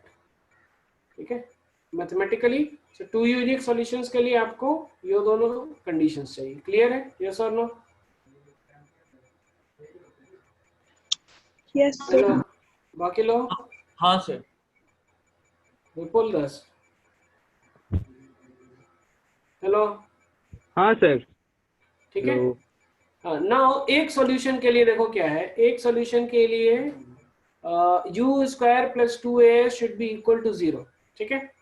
ठीक है, मैथमेटिकली। So, 2 यूनिक सॉल्यूशंस के लिए आपको ये दोनों कंडीशंस चाहिए, क्लियर है, यस और नो? Yes hello sir. बाकी लोग, हाँ सर। विपुल दास, हेलो, हाँ सर। ठीक है। हेलो। हाँ, नाउ एक सॉल्यूशन के लिए देखो क्या है, एक सॉल्यूशन के लिए u square plus 2a should be equal to 0, ठीक है।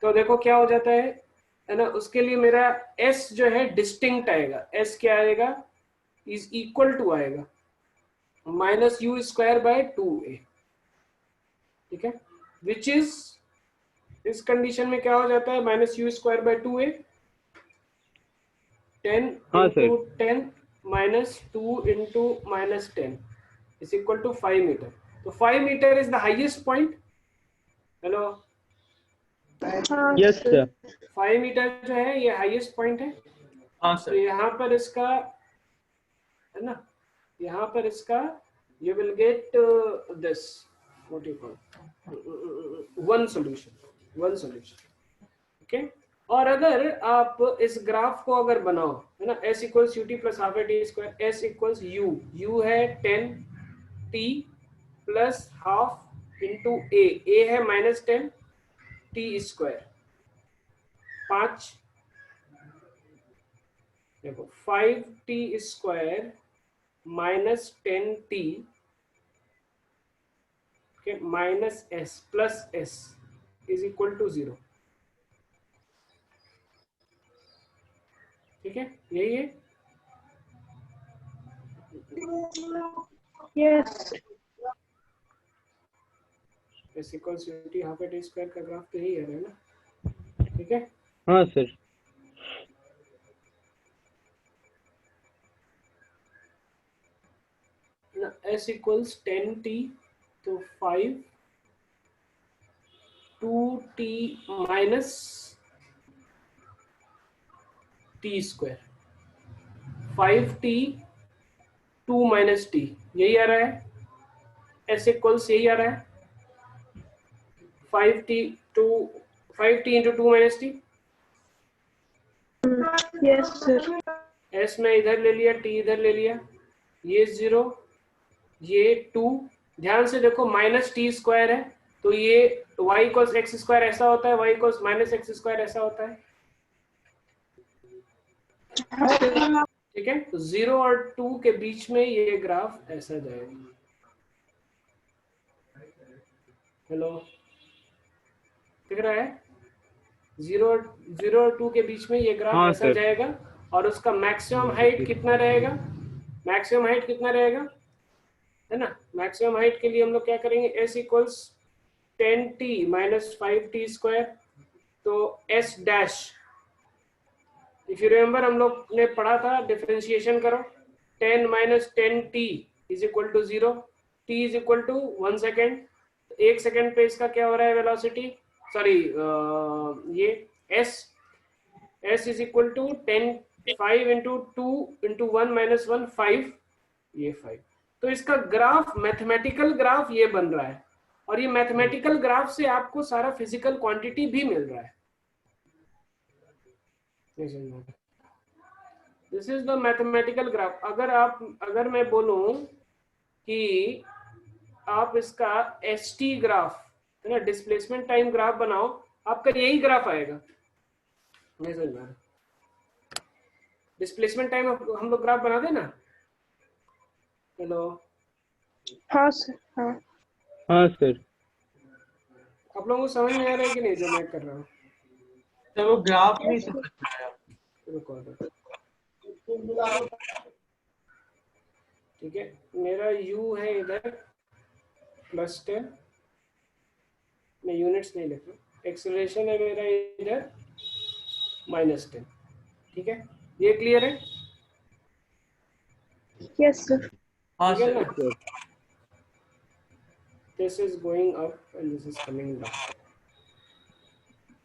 तो देखो क्या हो जाता है ना, उसके लिए मेरा s जो है डिस्टिंक्ट आएगा, s क्या आएगा, इज इक्वल टू आएगा minus you square bye 2a, ठीक है, विच इज इस कंडीशन में क्या हो जाता है, minus you square bye 2a 10 हाँ into sir. 10 -2 into -10 is equal to 5 meter. तो 5 meter is the highest point. Hello, हाँ यस सर. सर. 5 मीटर जो है ये हाईएस्ट पॉइंट है. हाँ तो सर. यहाँ पर इसका है ना, यहाँ पर इसका you will get this what you call one solution. Okay. और अगर आप इस ग्राफ को अगर बनाओ है ना, s equals ut plus half a t square, s equals u है 10t plus half into a है -10 t स्क्वायर 5, देखो 5t स्क्वायर -10t के minus s plus s is equal to 0. ठीक है, यही है. Yes. s equals ut half a t square का graph तो यही है ना. ठीक है, हाँ सर. ना s इक्वल्स 10t तो 5 2t minus t square 5t 2 minus t, यही आ रहा है. s इक्वल्स यही आ रहा है 5t into 2 minus t. Yes sir. s में इधर ले लिया, t इधर ले लिया, ये 0 ये 2. ध्यान से देखो माइनस टी स्क्वायर है तो ये y इक्वल्स एक्स स्क्वायर ऐसा होता है, y equals minus x square ऐसा होता है. ठीक है, तो 0 और 2 के बीच में ये ग्राफ ऐसा जाएगा. हेलो, दिख रहा है? 0 और 2 के बीच में ये ग्राफ हाँ, ऐसा सर. जाएगा और उसका मैक्सिमम हाइट कितना रहेगा? मैक्सिमम हाइट कितना रहेगा है ना. मैक्सिमम हाइट के लिए हम लोग क्या करेंगे, s equals 10t minus 5t square, तो s dash, if you remember हम लोग ने पढ़ा था, डिफरेंशिएशन करो, 10 minus 10t is equal to 0, t is equal to 1 second. 1 second पे इसका क्या हो रहा है वेलोसिटी, सॉरी ये s is equal to 10 5 into 2 into 1 minus 1 5, ये 5. तो इसका ग्राफ, मैथमेटिकल ग्राफ ये बन रहा है और ये मैथमेटिकल ग्राफ से आपको सारा फिजिकल क्वांटिटी भी मिल रहा है. This is the mathematical graph. अगर मैं बोलूं कि आप इसका एस टी ग्राफ है ना, डिस्प्लेसमेंट टाइम ग्राफ बनाओ, आपका यही ग्राफ आएगा. डिस्प्लेसमेंट टाइम हम लोग ग्राफ बना देना. हेलो, हाँ सर. हाँ. हाँ सर. आप लोगों को समझ में आ रहा है कि नहीं जो मैं कर रहा हूँ? तो वो ग्राफ नहीं समझ में आया. ठीक है, मेरा u है इधर +10, मैं यूनिट्स नहीं लिख रहा. एक्सेलरेशन है मेरा इधर -10. ठीक है, ये क्लियर है? Yes sir. हाँ ठीक है ना. Sir. This is going up and this is coming down.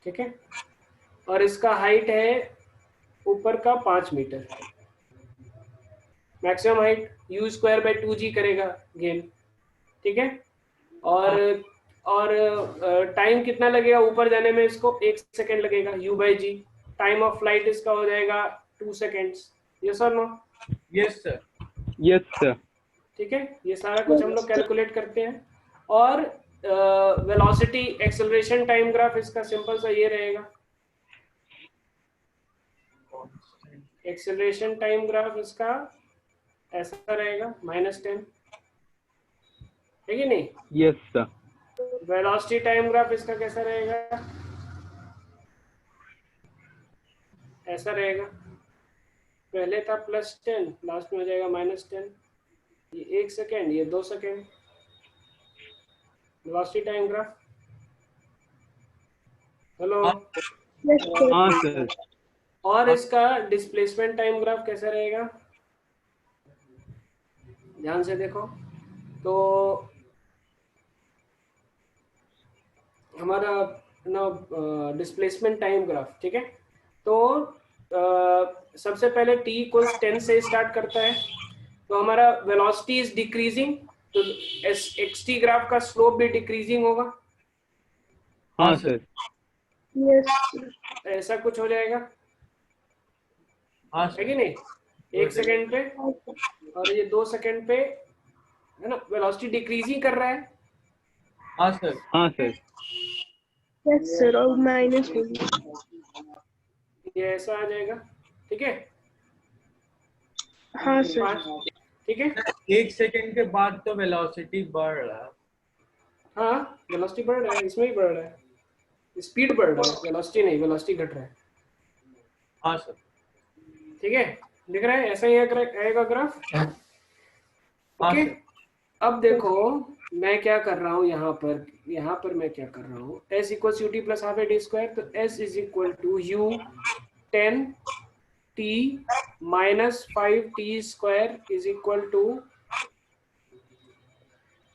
ठीक है, और इसका हाइट है ऊपर का 5 meter. Maximum height u square by 2g करेगा गेन. ठीक है, और टाइम कितना लगेगा ऊपर जाने में, इसको 1 सेकेंड लगेगा, u by g. Time of flight इसका हो जाएगा 2 सेकेंड्स. यस और no? Yes sir. Yes sir. ठीक है, ये सारा कुछ हम लोग कैलकुलेट करते हैं. और वेलोसिटी एक्सेलरेशन टाइम ग्राफ इसका सिंपल सा ये रहेगा. एक्सेलरेशन टाइम ग्राफ इसका ऐसा रहेगा -10, है कि नहीं? Yes sir. Velocity time graph इसका कैसा रहेगा, ऐसा रहेगा. पहले था +10, लास्ट में हो जाएगा -10. ये 1 सेकेंड, ये 2 second. Velocity time graph. Hello, yes sir. हाँ सर. और इसका डिस्प्लेसमेंट टाइम ग्राफ कैसा रहेगा, ध्यान से देखो। तो हमारा ना डिस्प्लेसमेंट टाइम ग्राफ, ठीक है। तो सबसे पहले t इक्वल्स 10 से स्टार्ट करता है, तो हमारा वेलोसिटी इज डिक्रीजिंग, तो xt ग्राफ का स्लोप भी डिक्रीजिंग होगा। हाँ सर। यस ऐसा कुछ हो जाएगा, हाँ है सर। कि नहीं? 1 सेकेंड पे और ये 2 सेकेंड पे, है ना, वेलोसिटी डिक्रीजिंग कर रहा है। हाँ सर। हाँ सर। यस सर, और माइनस हो गया। ये ऐसा आ जाएगा, ठीक है। हाँ सर। 5, ठीक है। 1 सेकंड के बाद तो वेलोसिटी बढ़ रहा है। हाँ, वेलोसिटी बढ़ रहा है, इसमें भी बढ़ रहा है, स्पीड बढ़ रहा है, वेलोसिटी नहीं, वेलोसिटी घट रहा है, हाँ सर। ठीक है। दिख रहा है, ऐसा ही आएगा ग्राफ। हाँ ओके, सर। अब देखो मैं क्या कर रहा हूँ यहाँ पर मैं क्या कर रहा हूँ, s equal u t plus half a d square, तो s is equal to u 10 t minus 5 t square is equal to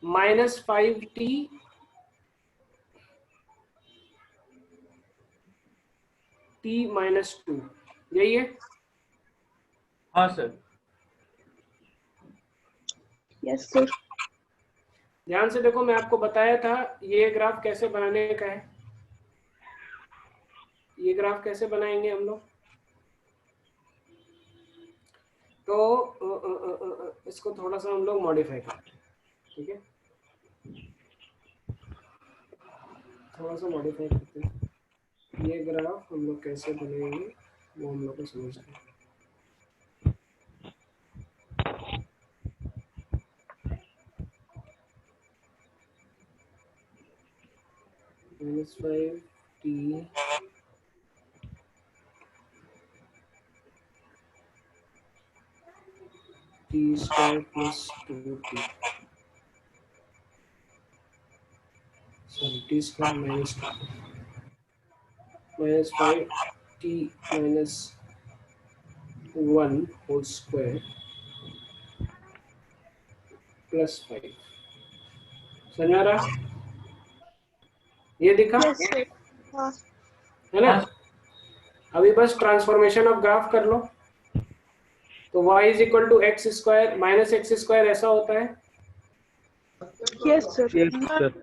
minus 5 t minus 2, यही है। हाँ सर। Yes sir. ध्यान से देखो, मैं आपको बताया था ये ग्राफ कैसे बनाने का है। ये ग्राफ कैसे बनाएंगे हम लोग, तो इसको थोड़ा सा हम लोग मॉडिफाई करते हैं, ठीक है, थोड़ा सा मॉडिफाई करते हैं। ये ग्राफ हम लोग कैसे बनाएंगे वो हम लोग को समझना है। -5 t square plus 2t, sorry t square minus 5 t minus 1 whole square plus 5, समझ आ रहा? ये दिखा यस सर। हाँ है ना? हाँ अभी बस ट्रांसफॉर्मेशन ऑफ ग्राफ कर लो, तो y is equal to x square minus x square ऐसा होता है, यस सर। Yes sir.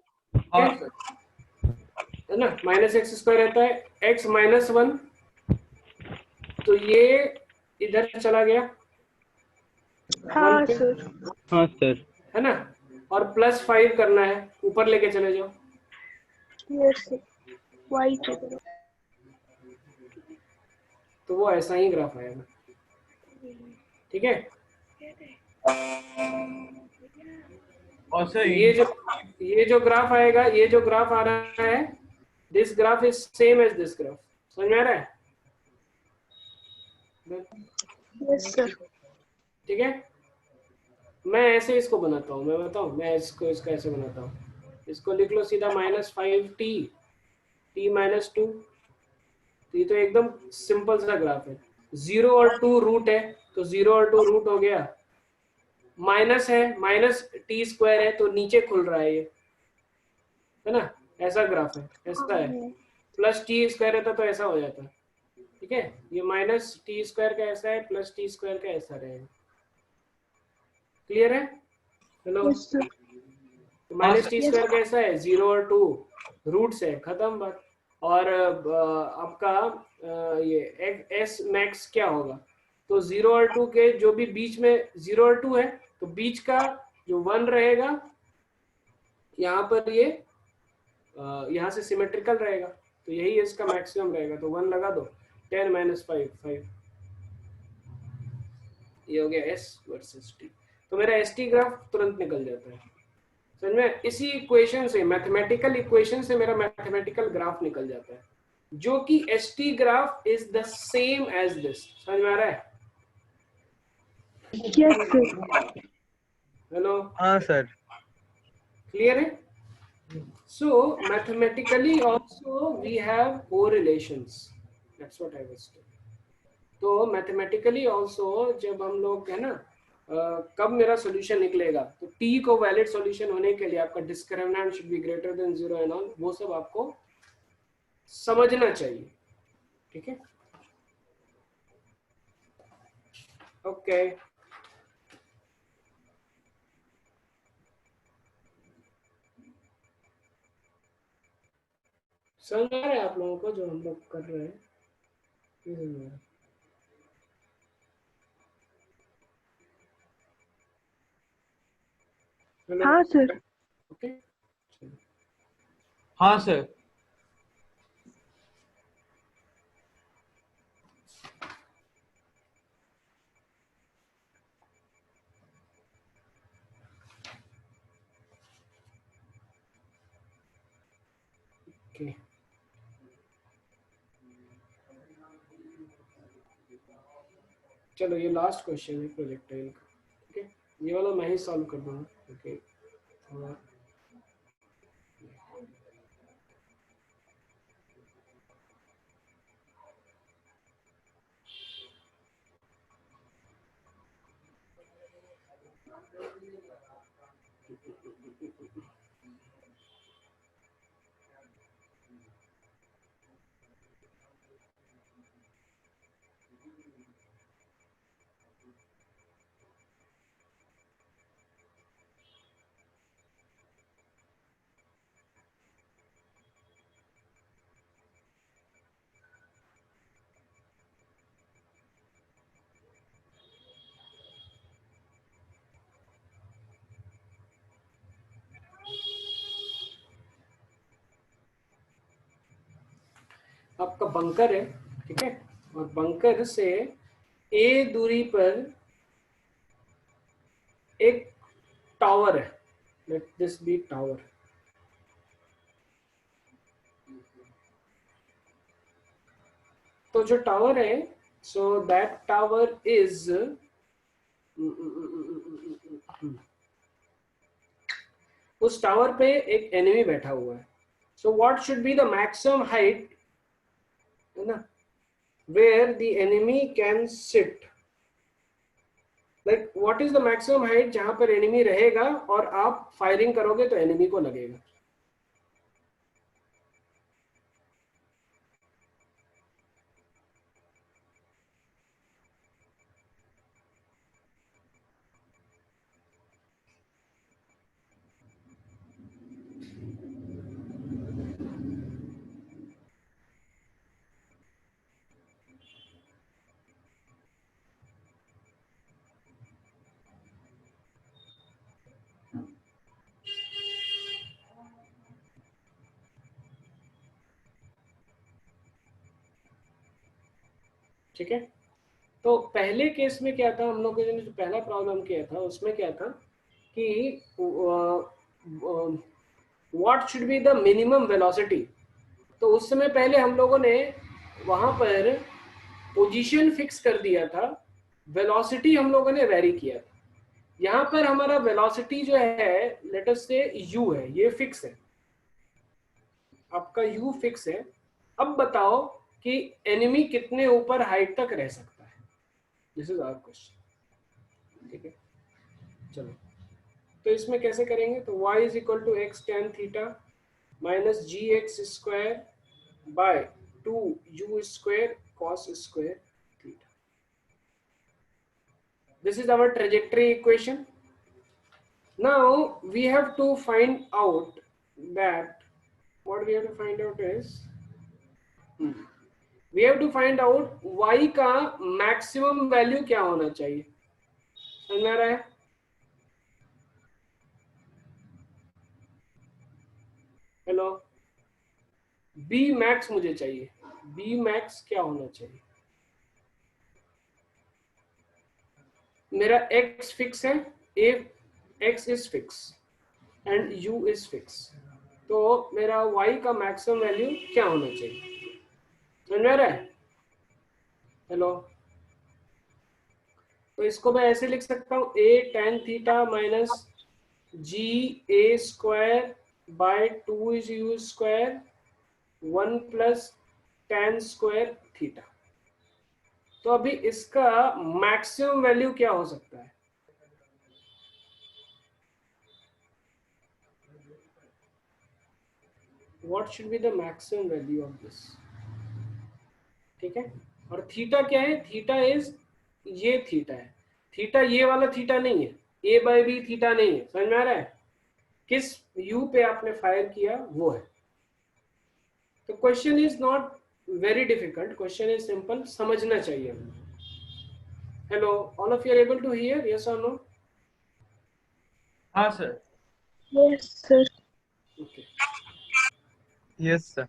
हाँ सर। है ना, माइनस एक्स स्क्वायर रहता है x माइनस 1, तो ये इधर चला गया हाँ 1 पे, सर। हाँ सर। है ना, और प्लस 5 करना है, ऊपर लेके चले जाओ, यस सर। वाई की तरफ। तो वो ऐसा ही ग्राफ आएगा, ठीक है। और सर ये जो ग्राफ आएगा, ये जो ग्राफ आ रहा है, this graph is same as this graph, समझ में आ रहा है? Yes sir. ठीक है, मैं ऐसे इसको बनाता हूँ, मैं बताऊँ मैं इसका ऐसे बनाता हूँ, इसको लिख लो सीधा -5 t माइनस 2, तो ये तो एकदम सिंपल सा ग्राफ है, 0 और 2 रूट है, तो 0 और 2 रूट हो गया, माइनस है, माइनस टी स्क्वायर है, तो नीचे खुल रहा है ये, है ना, ऐसा ग्राफ है, ऐसा है, प्लस टी स्क्वायर रहता तो ऐसा हो जाता, ठीक है। ये माइनस टी स्क्वायर का ऐसा है, प्लस टी स्क्वायर का ऐसा रहेगा, क्लियर है? Hello, yes sir. Minus T square कैसा है, 0 और 2 रूट से, खत्म बात। और आपका ये एस मैक्स क्या होगा, तो 0 और 2 के जो भी बीच में 0 और 2 है, तो बीच का जो 1 रहेगा यहाँ पर, ये यहाँ से सिमेट्रिकल रहेगा, तो यही इसका मैक्सिमम रहेगा, तो 1 लगा दो, 10 माइनस 5, ये हो गया एस वर्सेस टी, तो मेरा एस टी ग्राफ तुरंत निकल जाता है, समझ में? इसी इक्वेशन से, मैथमेटिकल इक्वेशन से मेरा मैथमेटिकल ग्राफ निकल जाता है, जो कि s t graph is the same as this, समझ में आ रहा है? Yes sir. हेलो, हाँ सर। क्लियर है? So mathematically also we have correlations. That's what I was saying. तो mathematically also जब हम लोग है ना कब मेरा सोल्यूशन निकलेगा, तो टी को वैलिड सोल्यूशन होने के लिए आपका discriminant should be greater than 0 and all, वो सब आपको समझना चाहिए। ठीक है, ओके। समझ आ रहा है आप लोगों को जो हम लोग कर रहे हैं? हेलो, हाँ सर। ओके। हाँ सर। ओके, चलो ये लास्ट क्वेश्चन है प्रोजेक्टाइल का। ठीक है, ये वाला मैं ही सॉल्व कर दूंगा। ओके, थोड़ा आपका बंकर है, ठीक है, और बंकर से ए दूरी पर एक टावर है, लेट दिस बी टावर। तो जो टावर है, सो दैट टावर इज, उस टावर पे एक एनिमी बैठा हुआ है। So what should be the maximum height, है ना, where the enemy can sit, like what is the maximum height जहां पर एनिमी रहेगा और आप फायरिंग करोगे तो एनिमी को लगेगा। ठीक है, तो पहले केस में क्या था, हम लोग ने जो पहला प्रॉब्लम किया था उसमें क्या था कि what should be the minimum velocity. तो उस समय पहले हम लोगों ने वहां पर पोजीशन फिक्स कर दिया था, वेलोसिटी हम लोगों ने वेरी किया था। यहाँ पर हमारा वेलोसिटी जो है, लेट अस से u है, ये फिक्स है, आपका u फिक्स है। अब बताओ कि एनिमी कितने ऊपर हाइट तक रह सकता है, दिस इज आवर क्वेश्चन। ठीक है, चलो तो इसमें कैसे करेंगे, तो y is equal to x tan theta minus g x square by 2u square cos square theta. This is our trajectory equation. Now we have to find out that, what we have to find out is, we have to find out y का maximum value क्या होना चाहिए। समझ में आ रहा है? Hello, b max मुझे चाहिए, b मैक्स क्या होना चाहिए। मेरा x फिक्स है, a x is fix and u is fix, तो मेरा y का मैक्सिमम वैल्यू क्या होना चाहिए। समझ में आ रहा है? हेलो, तो इसको मैं ऐसे लिख सकता हूँ, a tan theta minus g a square by 2 is u square 1 plus tan square theta. तो अभी इसका मैक्सिमम वैल्यू क्या हो सकता है, what should be the maximum value of this, ठीक है। और थीटा क्या है, थीटा इज, ये थीटा है, थीटा ये वाला थीटा नहीं है, ए बाई बी थीटा नहीं है, समझ में आ रहा है, किस यू पे आपने फायर किया वो है। तो question is not very difficult, question is simple, समझना चाहिए हमें। Hello, all of you are able to hear, yes और नो? हाँ sir. Yes sir. Okay, yes sir.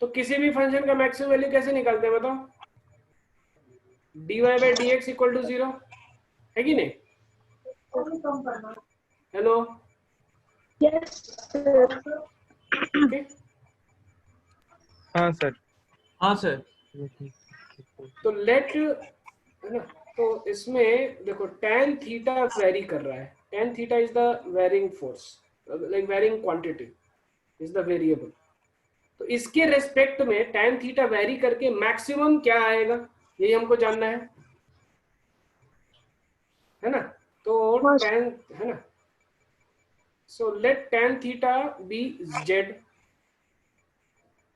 तो किसी भी फंक्शन का मैक्सिमम वैल्यू कैसे निकालते हैं बताओ? dy by d x equal to 0 है कि नहीं? Hello, yes sir. ओके, हाँ सर। हाँ सर। तो लेट, है ना, तो इसमें देखो tan थीटा वेरी कर रहा है, tan theta is the varying force, like varying quantity is the variable. तो इसके रेस्पेक्ट में tan थीटा वेरी करके मैक्सिमम क्या आएगा, यही हमको जानना है ना। तो हाँ, tan, है ना, so let tan theta be z,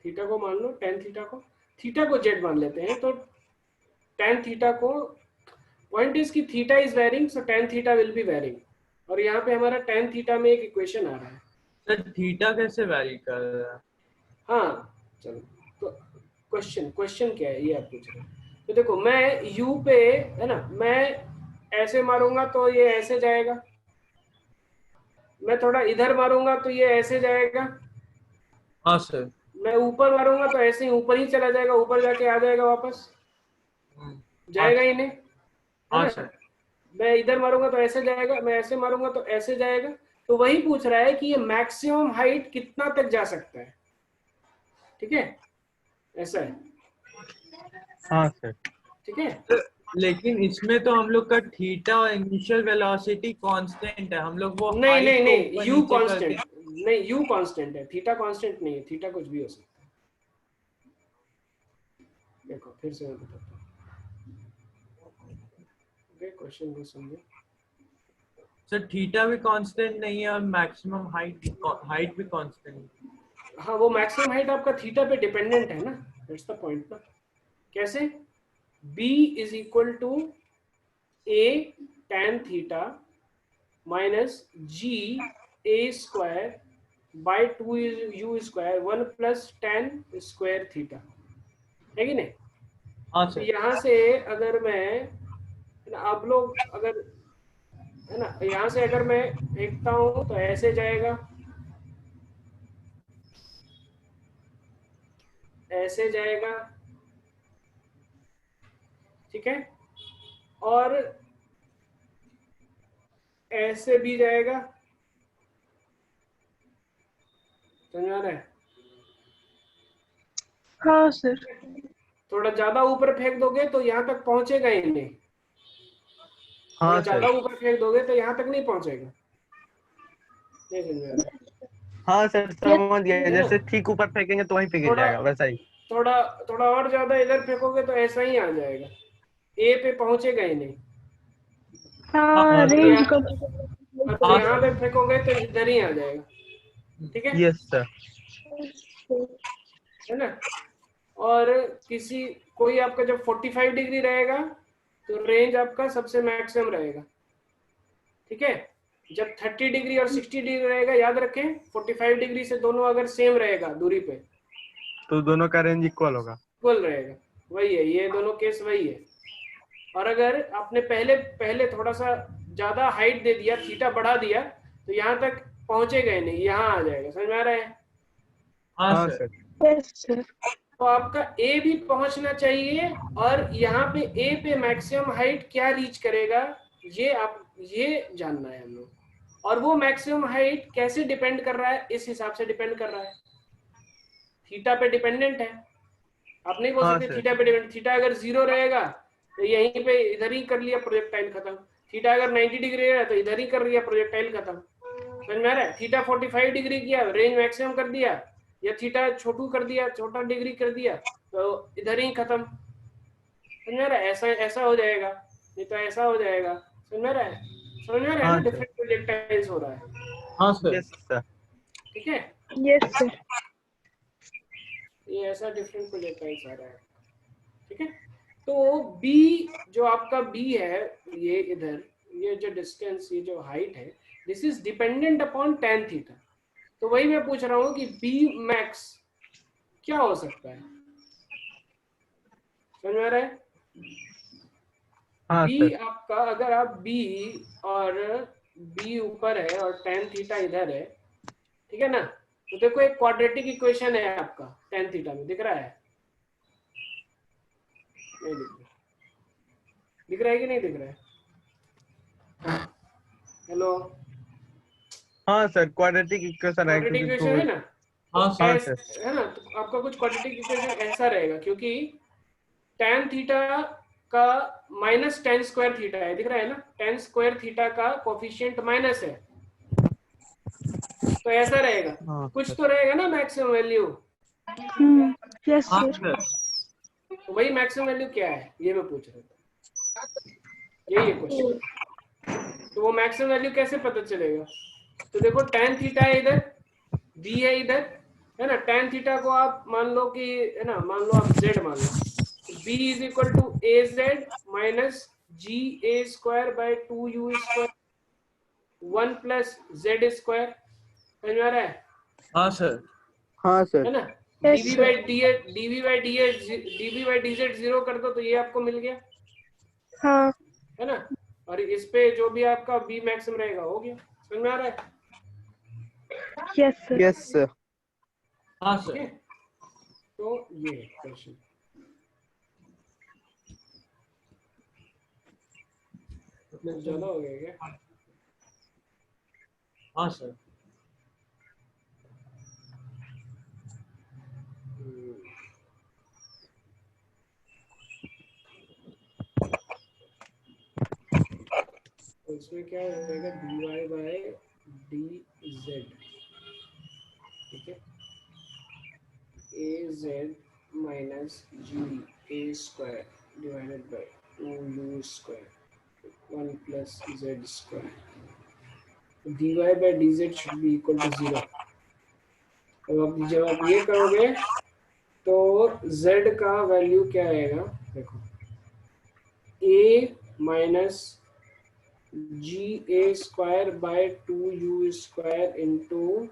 theta को मान लो, tan थीटा को z मान लेते हैं। तो tan थीटा को, पॉइंट इज कि theta is varying, so tan theta will be varying. और यहाँ पे हमारा tan थीटा में एक इक्वेशन आ रहा है। सर थीटा कैसे वैरी कर रहा है? हाँ चलो, तो क्वेश्चन क्या है ये आप पूछ रहे हैं। तो देखो मैं u पे, है ना, मैं ऐसे मारूंगा तो ये ऐसे जाएगा, मैं थोड़ा इधर मारूंगा तो ये ऐसे जाएगा, हाँ सर। मैं ऊपर मारूंगा तो ऐसे ही ऊपर ही चला जाएगा, ऊपर जाके आ जाएगा वापस, जाएगा ही नहीं, है हाँ ना। सर। मैं इधर मारूंगा तो ऐसे जाएगा, मैं ऐसे मारूंगा तो ऐसे जाएगा। तो वही पूछ रहा है कि ये मैक्सिमम हाइट कितना तक जा सकता है, ठीक है, ऐसा है, हाँ सर। ठीक है। लेकिन इसमें तो हम लोग का थीटा और इनिशियल वेलोसिटी कांस्टेंट है, हम लोग वो नहीं हाइट नहीं को नहीं, ऊपर यू नीचे कांस्टेंट, करके। नहीं यू कांस्टेंट है, थीटा कांस्टेंट नहीं है, थीटा कुछ भी हो सकता है। देखो फिर से मैं बताता हूँ, क्वेश्चन को समझो। सर थीटा भी कांस्टेंट नहीं है और मैक्सिमम हाइट भी कांस्टेंट नहीं। हाँ, वो मैक्सिमम हाइट आपका थीटा पे डिपेंडेंट है ना, दैट्स द पॉइंट ना। कैसे? b is equal to a tan theta minus g a square by 2 u square 1 plus tan square theta, है कि नहीं? हाँ तो सर। यहाँ से अगर मैं, है ना, आप लोग अगर, है ना, यहाँ से अगर मैं फेंकता हूँ तो ऐसे जाएगा, ऐसे जाएगा, ठीक है, और ऐसे भी जाएगा, समझ आ रहा है? हाँ सर। थोड़ा ज्यादा ऊपर फेंक दोगे तो यहाँ तक पहुंचेगा ही नहीं, थोड़ा हाँ ज्यादा सर। ऊपर फेंक दोगे तो यहाँ तक नहीं पहुंचेगा, नहीं समझ आ रहा है? हाँ सर, समझ गया। है ना, जैसे ठीक ऊपर फेंकेंगे तो वहीं पे गिर थोड़ा जाएगा, वैसा ही। थोड़ा थोड़ा और ज्यादा इधर फेंकोगे तो ऐसा ही आ जाएगा, ए पे पहुंचेगा ही नहीं। हाँ, हाँ अगर रेंज सर। यहाँ, कम। अगर हाँ यहाँ सर। पे फेंकोगे तो इधर ही आ जाएगा, ठीक है, यस सर। है ना। और किसी, कोई आपका जब 45 डिग्री रहेगा तो रेंज आपका सबसे मैक्सिमम रहेगा, ठीक है। जब 30 डिग्री और 60 डिग्री रहेगा, याद रखें 45 डिग्री से दोनों अगर सेम रहेगा दूरी पे, तो दोनों का रेंज इक्वल होगा। इक्वल रहेगा, वही है, ये दोनों केस वही है। और अगर आपने पहले पहले थोड़ा सा ज्यादा हाइट दे दिया, थीटा बढ़ा दिया, तो यहाँ तक पहुंचेगा ही नहीं, यहाँ आ जाएगा, समझ में आ रहा है? हाँ हाँ सर। सर। Yes sir. तो आपका ए भी पहुंचना चाहिए, और यहाँ पे ए पे मैक्सिमम हाइट क्या रीच करेगा, ये आप, ये जानना है हम लोग। और वो मैक्सिमम हाइट कैसे डिपेंड कर रहा है, इस हिसाब से डिपेंड कर रहा है, थीटा पे डिपेंडेंट है। आप नहीं बोल हाँ सकते सर। थीटा पे डिपेंड, थीटा अगर 0 रहेगा तो यहीं पे इधर ही कर लिया प्रोजेक्टाइल खत्म, थीटा अगर 90 डिग्री है तो इधर ही कर लिया प्रोजेक्टाइल खत्म, समझ में आ रहा है? थीटा 45 डिग्री किया, रेंज मैक्सिमम कर दिया, या थीटा छोटू कर दिया, छोटा डिग्री कर दिया, तो इधर ही खत्म, समझ में आ रहा है? ऐसा ऐसा हो जाएगा, नहीं तो ऐसा हो जाएगा, समझ में आ रहा है? समझ में आ रहा है हाँ ना? सर। डिफरेंट प्रोजेक्टाइल्स हो रहा है, हाँ सर। Yes sir. ठीक है? Yes sir. ये ऐसा डिफरेंट प्रोजेक्टाइल्स आ रहा है, ठीक है? तो बी जो आपका बी है, ये इधर, ये जो डिस्टेंस, ये जो हाइट है, this is dependent upon tan theta. तो वही मैं पूछ रहा हूँ कि बी मैक्स क्या हो सकता है? समझ में आ रहा है? हाँ बी सर। आपका, अगर आप बी और बी ऊपर है और tan थीटा इधर है, ठीक है ना? तो देखो एक क्वाड्रेटिक इक्वेशन है आपका tan थीटा में, दिख रहा है? नहीं दिख रहा? दिख रहा है कि नहीं दिख रहा है? हेलो, हाँ सर, क्वाड्रेटिक इक्वेशन है क्वाड्रेटिक क्योंकि इक्वेशन टू। है ना? हाँ तो सर। हाँ एस सर। है ना, तो आपका कुछ क्वाड्रेटिक इक्वेशन ऐसा रहेगा, क्योंकि tan थीटा का माइनस tan स्क्वायर थीटा है, दिख रहा है ना? tan स्क्वायर थीटा का कोफिशिएंट माइनस है, तो ऐसा रहेगा, हाँ कुछ सर। तो रहेगा ना मैक्सिमम वैल्यू। यस हाँ सर। सर। तो वही मैक्सिमम वैल्यू क्या है, ये मैं पूछ रहा था, यही है क्वेश्चन। तो वो मैक्सिमम वैल्यू कैसे पता चलेगा? तो देखो tan थीटा है इधर, b है इधर, है ना? tan थीटा को आप मान लो कि, है ना, मान लो आप z मान लो, b is equal to a z minus g a square by 2u square 1 plus z square. समझ में आ रहा है? हाँ सर। हाँ सर। है ना? Yes dv sir. By D dv by dv by dz zero कर दो तो ये आपको मिल गया, हाँ। है ना? और इस पे जो भी आपका b मैक्सिमम रहेगा, हो गया। समझ में आ रहा है? Yes sir. Yes sir. हाँ ठीक है, सर। तो ये क्वेश्चन ज्यादा हो गया क्या? हाँ सर। तो इसमें क्या हो जाएगा, dy बाय dz, ठीक है, a z minus g a square divided by 2u square 1 plus z square. dy by dz should be equal to 0। अब जब आप ये करोगे तो z का वैल्यू क्या आएगा, देखो, a minus g a square by 2u square into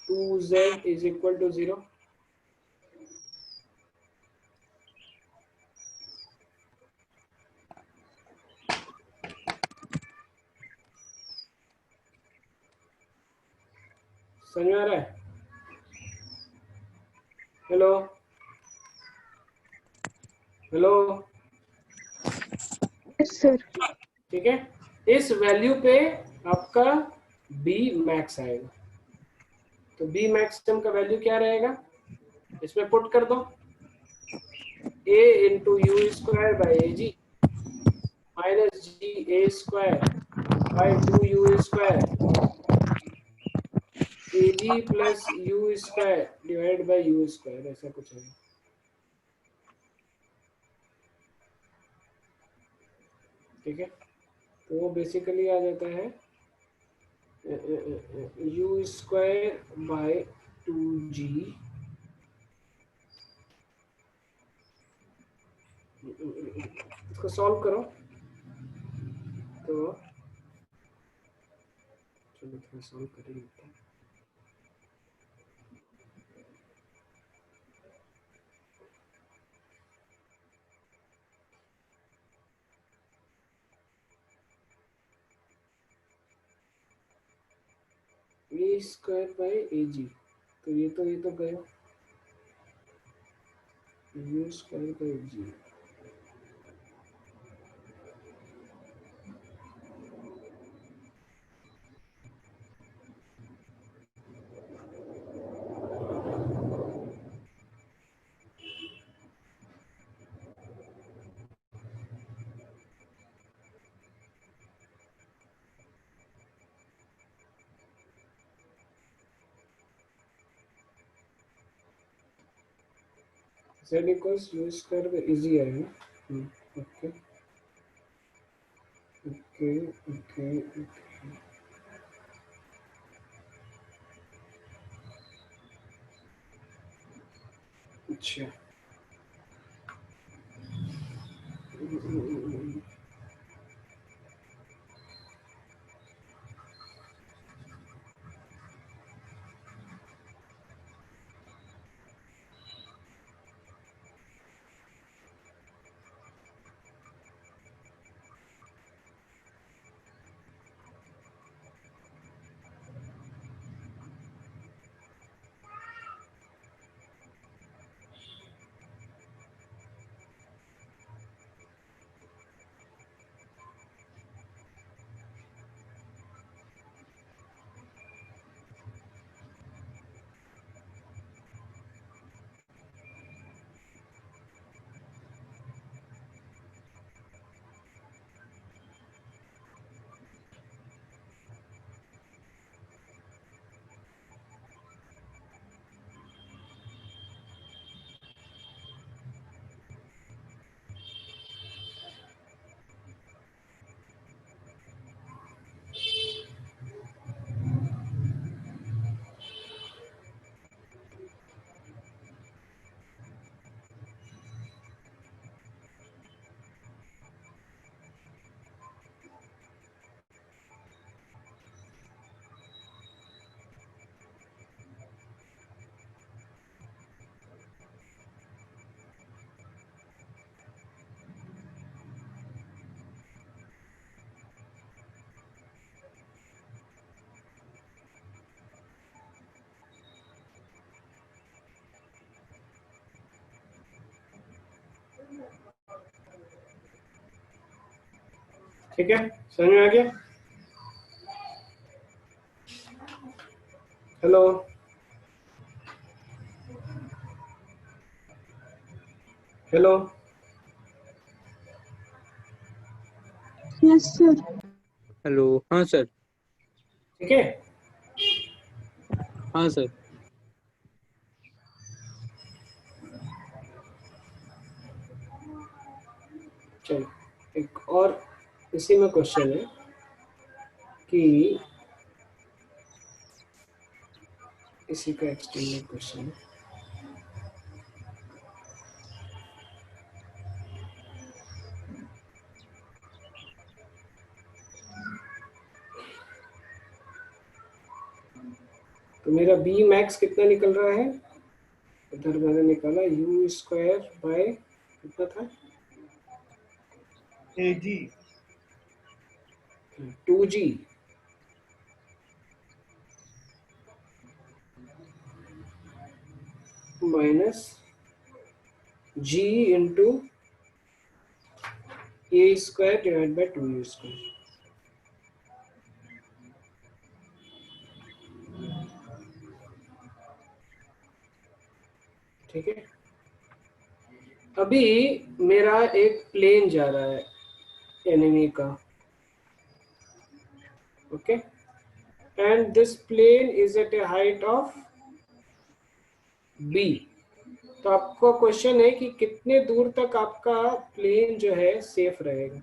2z is equal to 0। समझ में आ रहा है? Hello, hello, yes sir. ठीक है? इस वैल्यू पे आपका b मैक्स आएगा। तो b मैक्सिमम का वैल्यू क्या रहेगा, इसमें पुट कर दो, a into u square by a g minus g a square by 2u square a g plus u square divide by u square, ऐसा कुछ है, ठीक है? तो वो बेसिकली आ जाता है यू स्क्वायर बाय 2g, इसको सॉल्व करो तो चलो थोड़ा सॉल्व कर ही लेते हैं। ए स्क्वायर बाय ए जी, तो ये तो गया, u square by g, z equals u square by इजी आएगा। Okay, okay okay okay. अच्छा ठीक है, समझ में आ गया? Hello hello yes sir. Hello. हाँ सर। ठीक है। हाँ सर। चलो एक और इसी में क्वेश्चन है कि इसी का एक्सटेंडेड क्वेश्चन है। तो मेरा बी मैक्स कितना निकल रहा है? इधर मैंने निकाला यू स्क्वायर बाय कितना था? AG 2g minus g into A square divide by 2u square. ठीक है। अभी मेरा एक प्लेन जा रहा है एनिमी का, okay, and this plane is at a height of b। तो आपका क्वेश्चन है कि कितने दूर तक आपका प्लेन जो है सेफ रहेगा।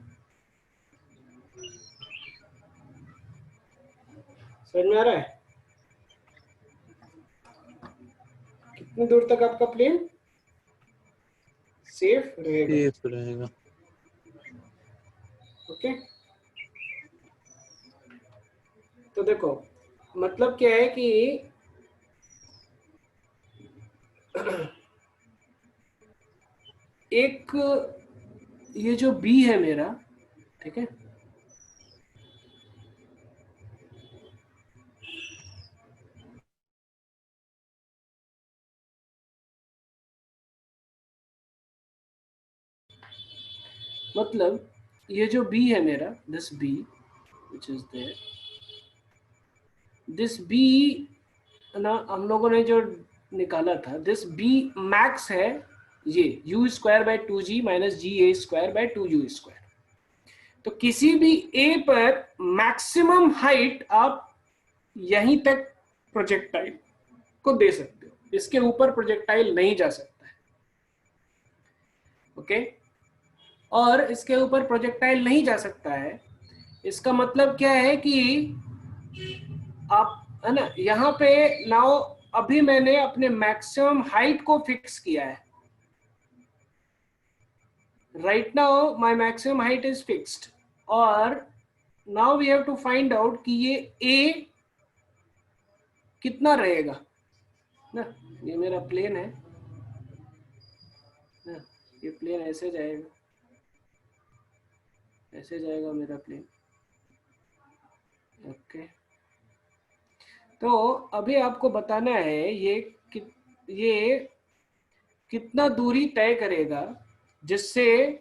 समझ में आ रहा है? कितने दूर तक आपका प्लेन सेफ रहेगा? सेफ रहेगा। ओके। तो देखो मतलब क्या है कि एक ये जो बी है मेरा, ठीक है, मतलब ये जो बी है मेरा, this b which is there, this b ना हम लोगों ने जो निकाला था, दिस बी मैक्स है ये u square by 2g minus g a square by 2u square. तो किसी भी ए पर मैक्सिमम हाइट आप यहीं तक प्रोजेक्टाइल को दे सकते हो, इसके ऊपर प्रोजेक्टाइल नहीं जा सकता है। ओके, और इसके ऊपर प्रोजेक्टाइल नहीं जा सकता है इसका मतलब क्या है कि आप है ना, यहाँ पे नाउ अभी मैंने अपने मैक्सिमम हाइट को फिक्स किया है. Right now my maximum height is fixed, और now we have to find out कि ये a कितना रहेगा ना. ये मेरा प्लेन है ना, ये प्लेन ऐसे जाएगा, ऐसे जाएगा मेरा प्लेन. ओके, तो अभी आपको बताना है ये कितना दूरी तय करेगा, जिससे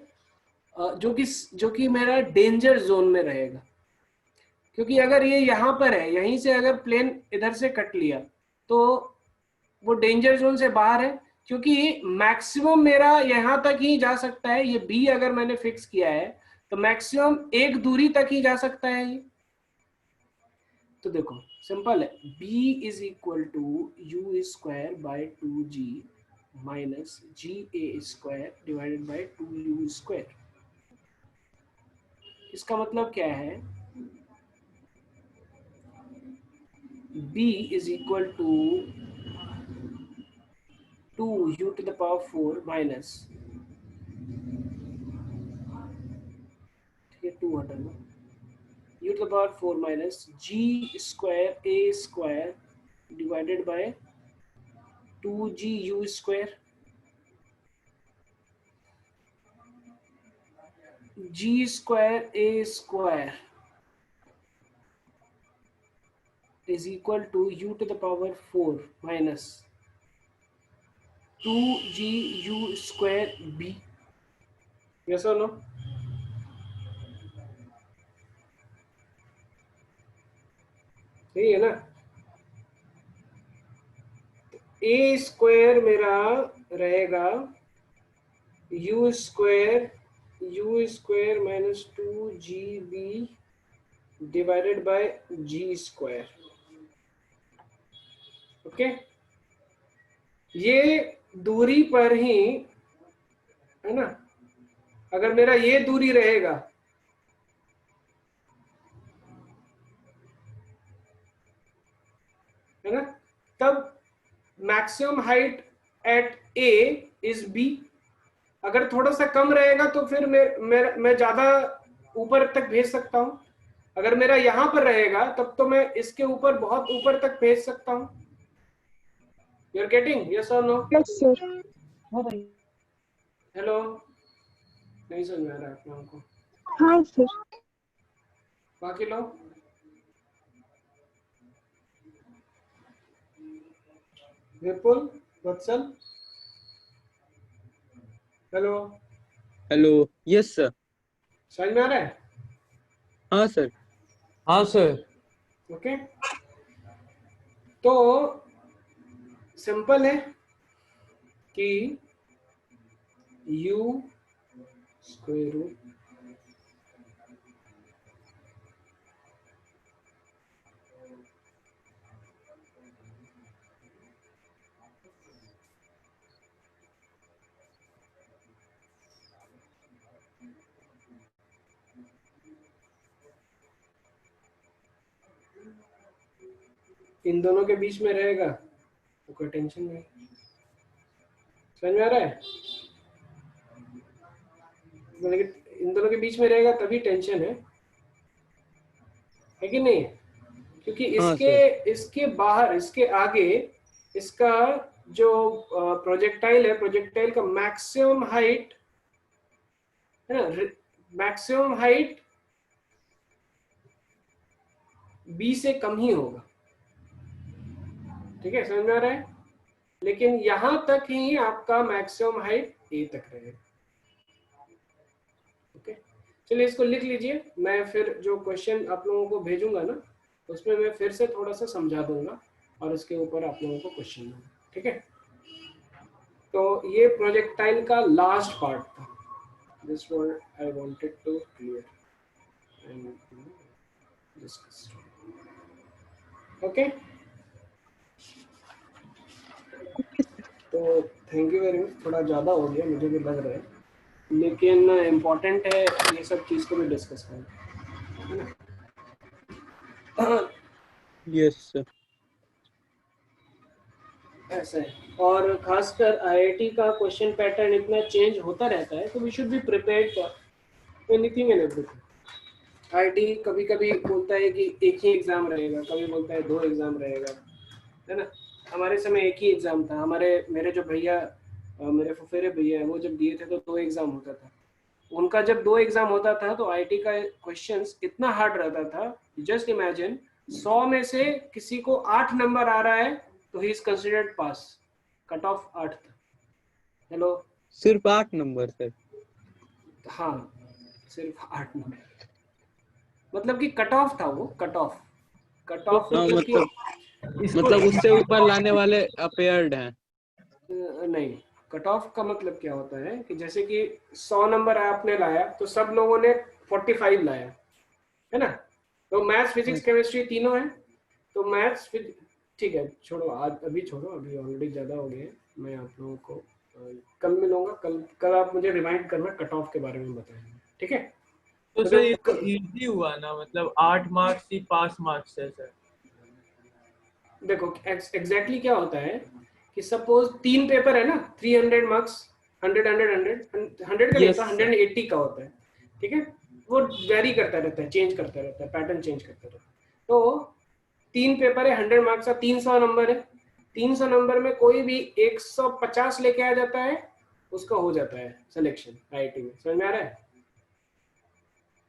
जो कि मेरा डेंजर जोन में रहेगा. क्योंकि अगर ये यहाँ पर है, यहीं से अगर प्लेन इधर से कट लिया तो वो डेंजर जोन से बाहर है. क्योंकि मैक्सिमम मेरा यहाँ तक ही जा सकता है, ये बी अगर मैंने फिक्स किया है तो मैक्सिमम एक दूरी तक ही जा सकता है ये. तो देखो सिंपल है, b is equal to u square by 2g minus g a square divided by 2u square. इसका मतलब क्या है, b is equal to 2u to the power 4 minus, ठीक है 2 हटाना, u to the power 4 minus g square a square divided by 2gu square. g square a square is equal to u to the power 4 minus 2gu square b. Yes or no? सही है ना. a square मेरा रहेगा u square minus 2gb divided by g square. Okay, ये दूरी पर ही है ना, अगर मेरा ये दूरी रहेगा है ना, तब maximum height at a is b. अगर थोड़ा सा कम रहेगा तो फिर मैं ज्यादा ऊपर तक भेज सकता हूं. अगर मेरा यहां पर रहेगा तब तो मैं इसके ऊपर बहुत ऊपर तक भेज सकता हूं. यू आर गेटिंग, यस और नो? Yes sir. हेलो, नहीं समझ में आ रहा है आप लोगों को? हाँ सर. बाकी लोग विपुल, वत्सल, हेलो, हेलो, यस सर. समझ में आ रहा है? हाँ सर. हाँ सर. ओके, तो सिंपल है कि u स्क्वायर रूट इन दोनों के बीच में रहेगा तो कोई टेंशन नहीं. समझ में आ रहा है? मतलब कि इन दोनों के बीच में रहेगा तभी टेंशन है कि नहीं? क्योंकि हाँ, इसके बाहर, इसके आगे इसका जो प्रोजेक्टाइल है, प्रोजेक्टाइल का मैक्सिमम हाइट है ना, मैक्सिमम हाइट b से कम ही होगा. ठीक है, समझ में आ रहा है? लेकिन यहां तक ही आपका मैक्सिमम हाइट a तक रहेगा. ओके, चलिए इसको लिख लीजिए. मैं फिर जो क्वेश्चन आप लोगों को भेजूंगा ना, उसमें मैं फिर से थोड़ा सा समझा दूंगा और इसके ऊपर आप लोगों को क्वेश्चन दूंगा. ठीक है, तो ये प्रोजेक्टाइल का लास्ट पार्ट था. This one I wanted to clear and discuss. Okay, तो थैंक यू वेरी मच. थोड़ा ज़्यादा हो गया मुझे भी लग रहा है, लेकिन इम्पोर्टेंट है ये सब चीज़ को भी डिस्कस करना, है ना. Yes sir. ऐसा है। और खासकर आईआईटी का क्वेश्चन पैटर्न इतना चेंज होता रहता है, तो we should be prepared for anything and everything. IIT कभी कभी बोलता है कि एक ही एग्जाम रहेगा, कभी बोलता है 2 एग्जाम रहेगा, है ना। हमारे समय एक ही एग्जाम था। मेरे जो भैया, मेरे फुफेरे भैया है, वो जब दिए थे तो 2 एग्जाम होता था। उनका जब 2 एग्जाम होता था तो आईआईटी का क्वेश्चंस इतना हार्ड रहता था, जस्ट इमेजिन 100 में से किसी को 8 नंबर आ रहा है तो he is considered pass. Cut off 8 था। हेलो। सिर्फ 8 नंबर सर? हाँ, सिर्फ 8 नंबर, मतलब कि कट ऑफ था वो। कट ऑफ हाँ, मतलब कि मतलब उससे ऊपर लाने वाले अपेयर्ड हैं। नहीं, कट ऑफ का मतलब क्या होता है कि जैसे कि 100 नंबर आपने लाया तो सब लोगों ने 45 लाया, है ना। तो मैथ्स फिजिक्स केमिस्ट्री तीनों है, तो मैथ्स ठीक है, छोड़ो आज, अभी छोड़ो, अभी ऑलरेडी ज़्यादा हो गया है। मैं आप लोगों को कल मिलूंगा। कल आप मुझे रिमाइंड करना, कट ऑफ के बारे में बताएंगे, ठीक है। तो तो सर ये तो जो इजी हुआ ना, मतलब 8 मार्क्स ही पास मार्क्स है सर। देखो एग्जैक्टली क्या होता है कि सपोज 3 पेपर है ना, 300 मार्क्स, 100 का नहीं यस होता, सर। 180 का होता है, ठीक है। वो वेरी करता रहता है, चेंज करता रहता है, पैटर्न चेंज करता रहता है। तो 3 पेपर है, 100 मार्क्स का, 300 नंबर है। 300 नंबर में कोई भी 150 लेके आ जाता है, उसका हो जाता है सिलेक्शन आईआईटी में। समझ में आ रहा है?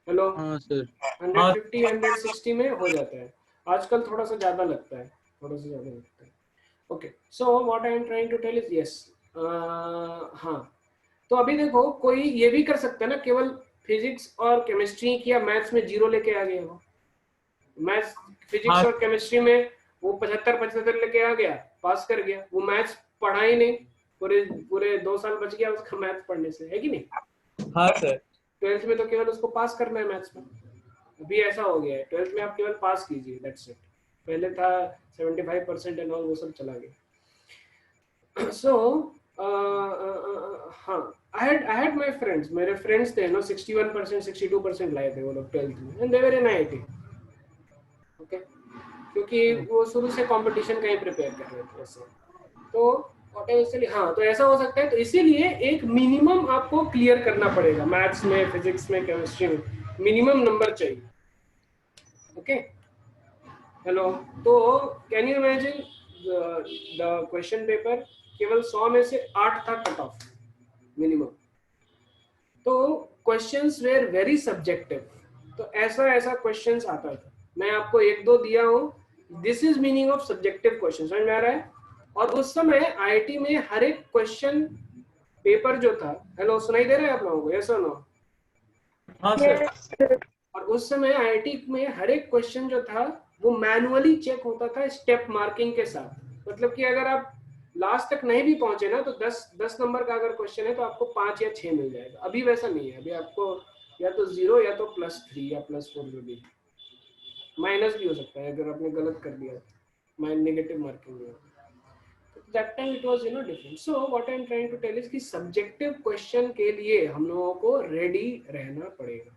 हेलो। हाँ सर। 150 160 में हो जाता है। आजकल थोड़ा सा ज्यादा लगता है, थोड़ा सा ज्यादा लगता है। Okay, so what I am trying to tell is yes. हाँ, तो अभी देखो, कोई ये भी कर सकता है ना, केवल फिजिक्स और केमिस्ट्री की या मैथ्स में 0 लेके आ गया हो। मैथ्स, फिजिक्स हाँ और केमिस्ट्री में वो 75 लेके आ गया, पास कर गया। वो मैथ्स पढ़ा ही नहीं, पूरे पूरे 2 साल बच गया उसका मैथ्स पढ़ने से, है कि नहीं। हाँ सर। 12th में तो केवल उसको पास करना है मैथ्स में। अभी ऐसा हो गया है, 12th में आप केवल पास कीजिए, दैट्स इट। पहले था 75% एंड ऑल, वो सब चला गया। सो हाँ, आई हैड माय फ्रेंड्स, मेरे फ्रेंड्स थे ना, 61% 62% लाए थे वो लोग 12th में, and they were in IIT. Okay, क्योंकि वो शुरू से कंपटीशन का ही प्रिपेयर कर रहे थे ऐसे। तो पोटेंशियली हाँ, तो ऐसा हो सकता है। तो इसीलिए एक मिनिमम आपको क्लियर करना पड़ेगा, मैथ्स में, फिजिक्स में, केमिस्ट्री में मिनिमम नंबर चाहिए। Okay, hello. तो can you imagine the question paper, केवल 100 में से 8 था कट ऑफ मिनिमम। तो क्वेश्चंस वेर वेरी सब्जेक्टिव। तो ऐसा क्वेश्चंस आता था। मैं आपको 1-2 दिया हूँ। This is meaning of subjective question, समझ में आ रहा है। और उस समय आईआईटी में हर एक क्वेश्चन पेपर जो था, हेलो सुनाई दे रहा है आप लोगों को, यस और नो। हाँ सर। और उस समय आईआईटी में हर एक क्वेश्चन जो था वो मैनुअली चेक होता था, स्टेप मार्किंग के साथ। मतलब कि अगर आप लास्ट तक नहीं भी पहुंचे ना, तो 10 नंबर का अगर क्वेश्चन है तो आपको 5 या 6 मिल जाएगा। अभी वैसा नहीं है, अभी आपको या तो 0 या तो +3 या +4, जो भी, माइनस भी हो सकता है अगर आपने गलत कर दिया, नेगेटिव मार्किंग में। That time it was different. So what I'm trying to tell is कि सब्जेक्टिव क्वेश्चन के लिए हम लोगों को रेडी रहना पड़ेगा।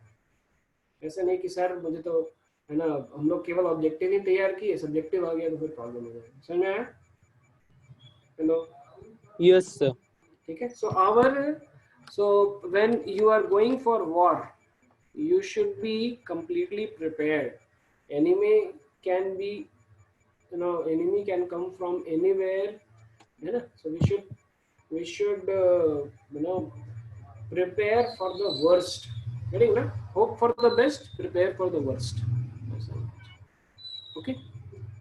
ऐसा नहीं कि सर मुझे तो, है ना, हम लोग केवल ऑब्जेक्टिव ही तैयार किए, सब्जेक्टिव आ गया तो फिर प्रॉब्लम हो जाएगा। समझ में आया? हेलो। Yes sir. ठीक है। So when you are going for war, you should be completely prepared. Enemy can be, enemy can come from anywhere, है ना। So we should prepare for the worst, getting ना, hope for the best, prepare for the worst। Okay,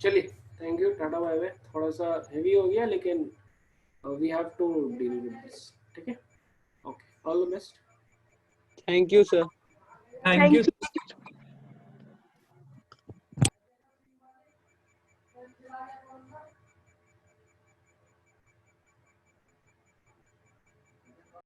चलिए, thank you, tata bye bye. थोड़ा सा heavy हो गया, लेकिन we have to deal with this, ठीक है। Okay, all the best. Thank you sir. Thank thank you. You.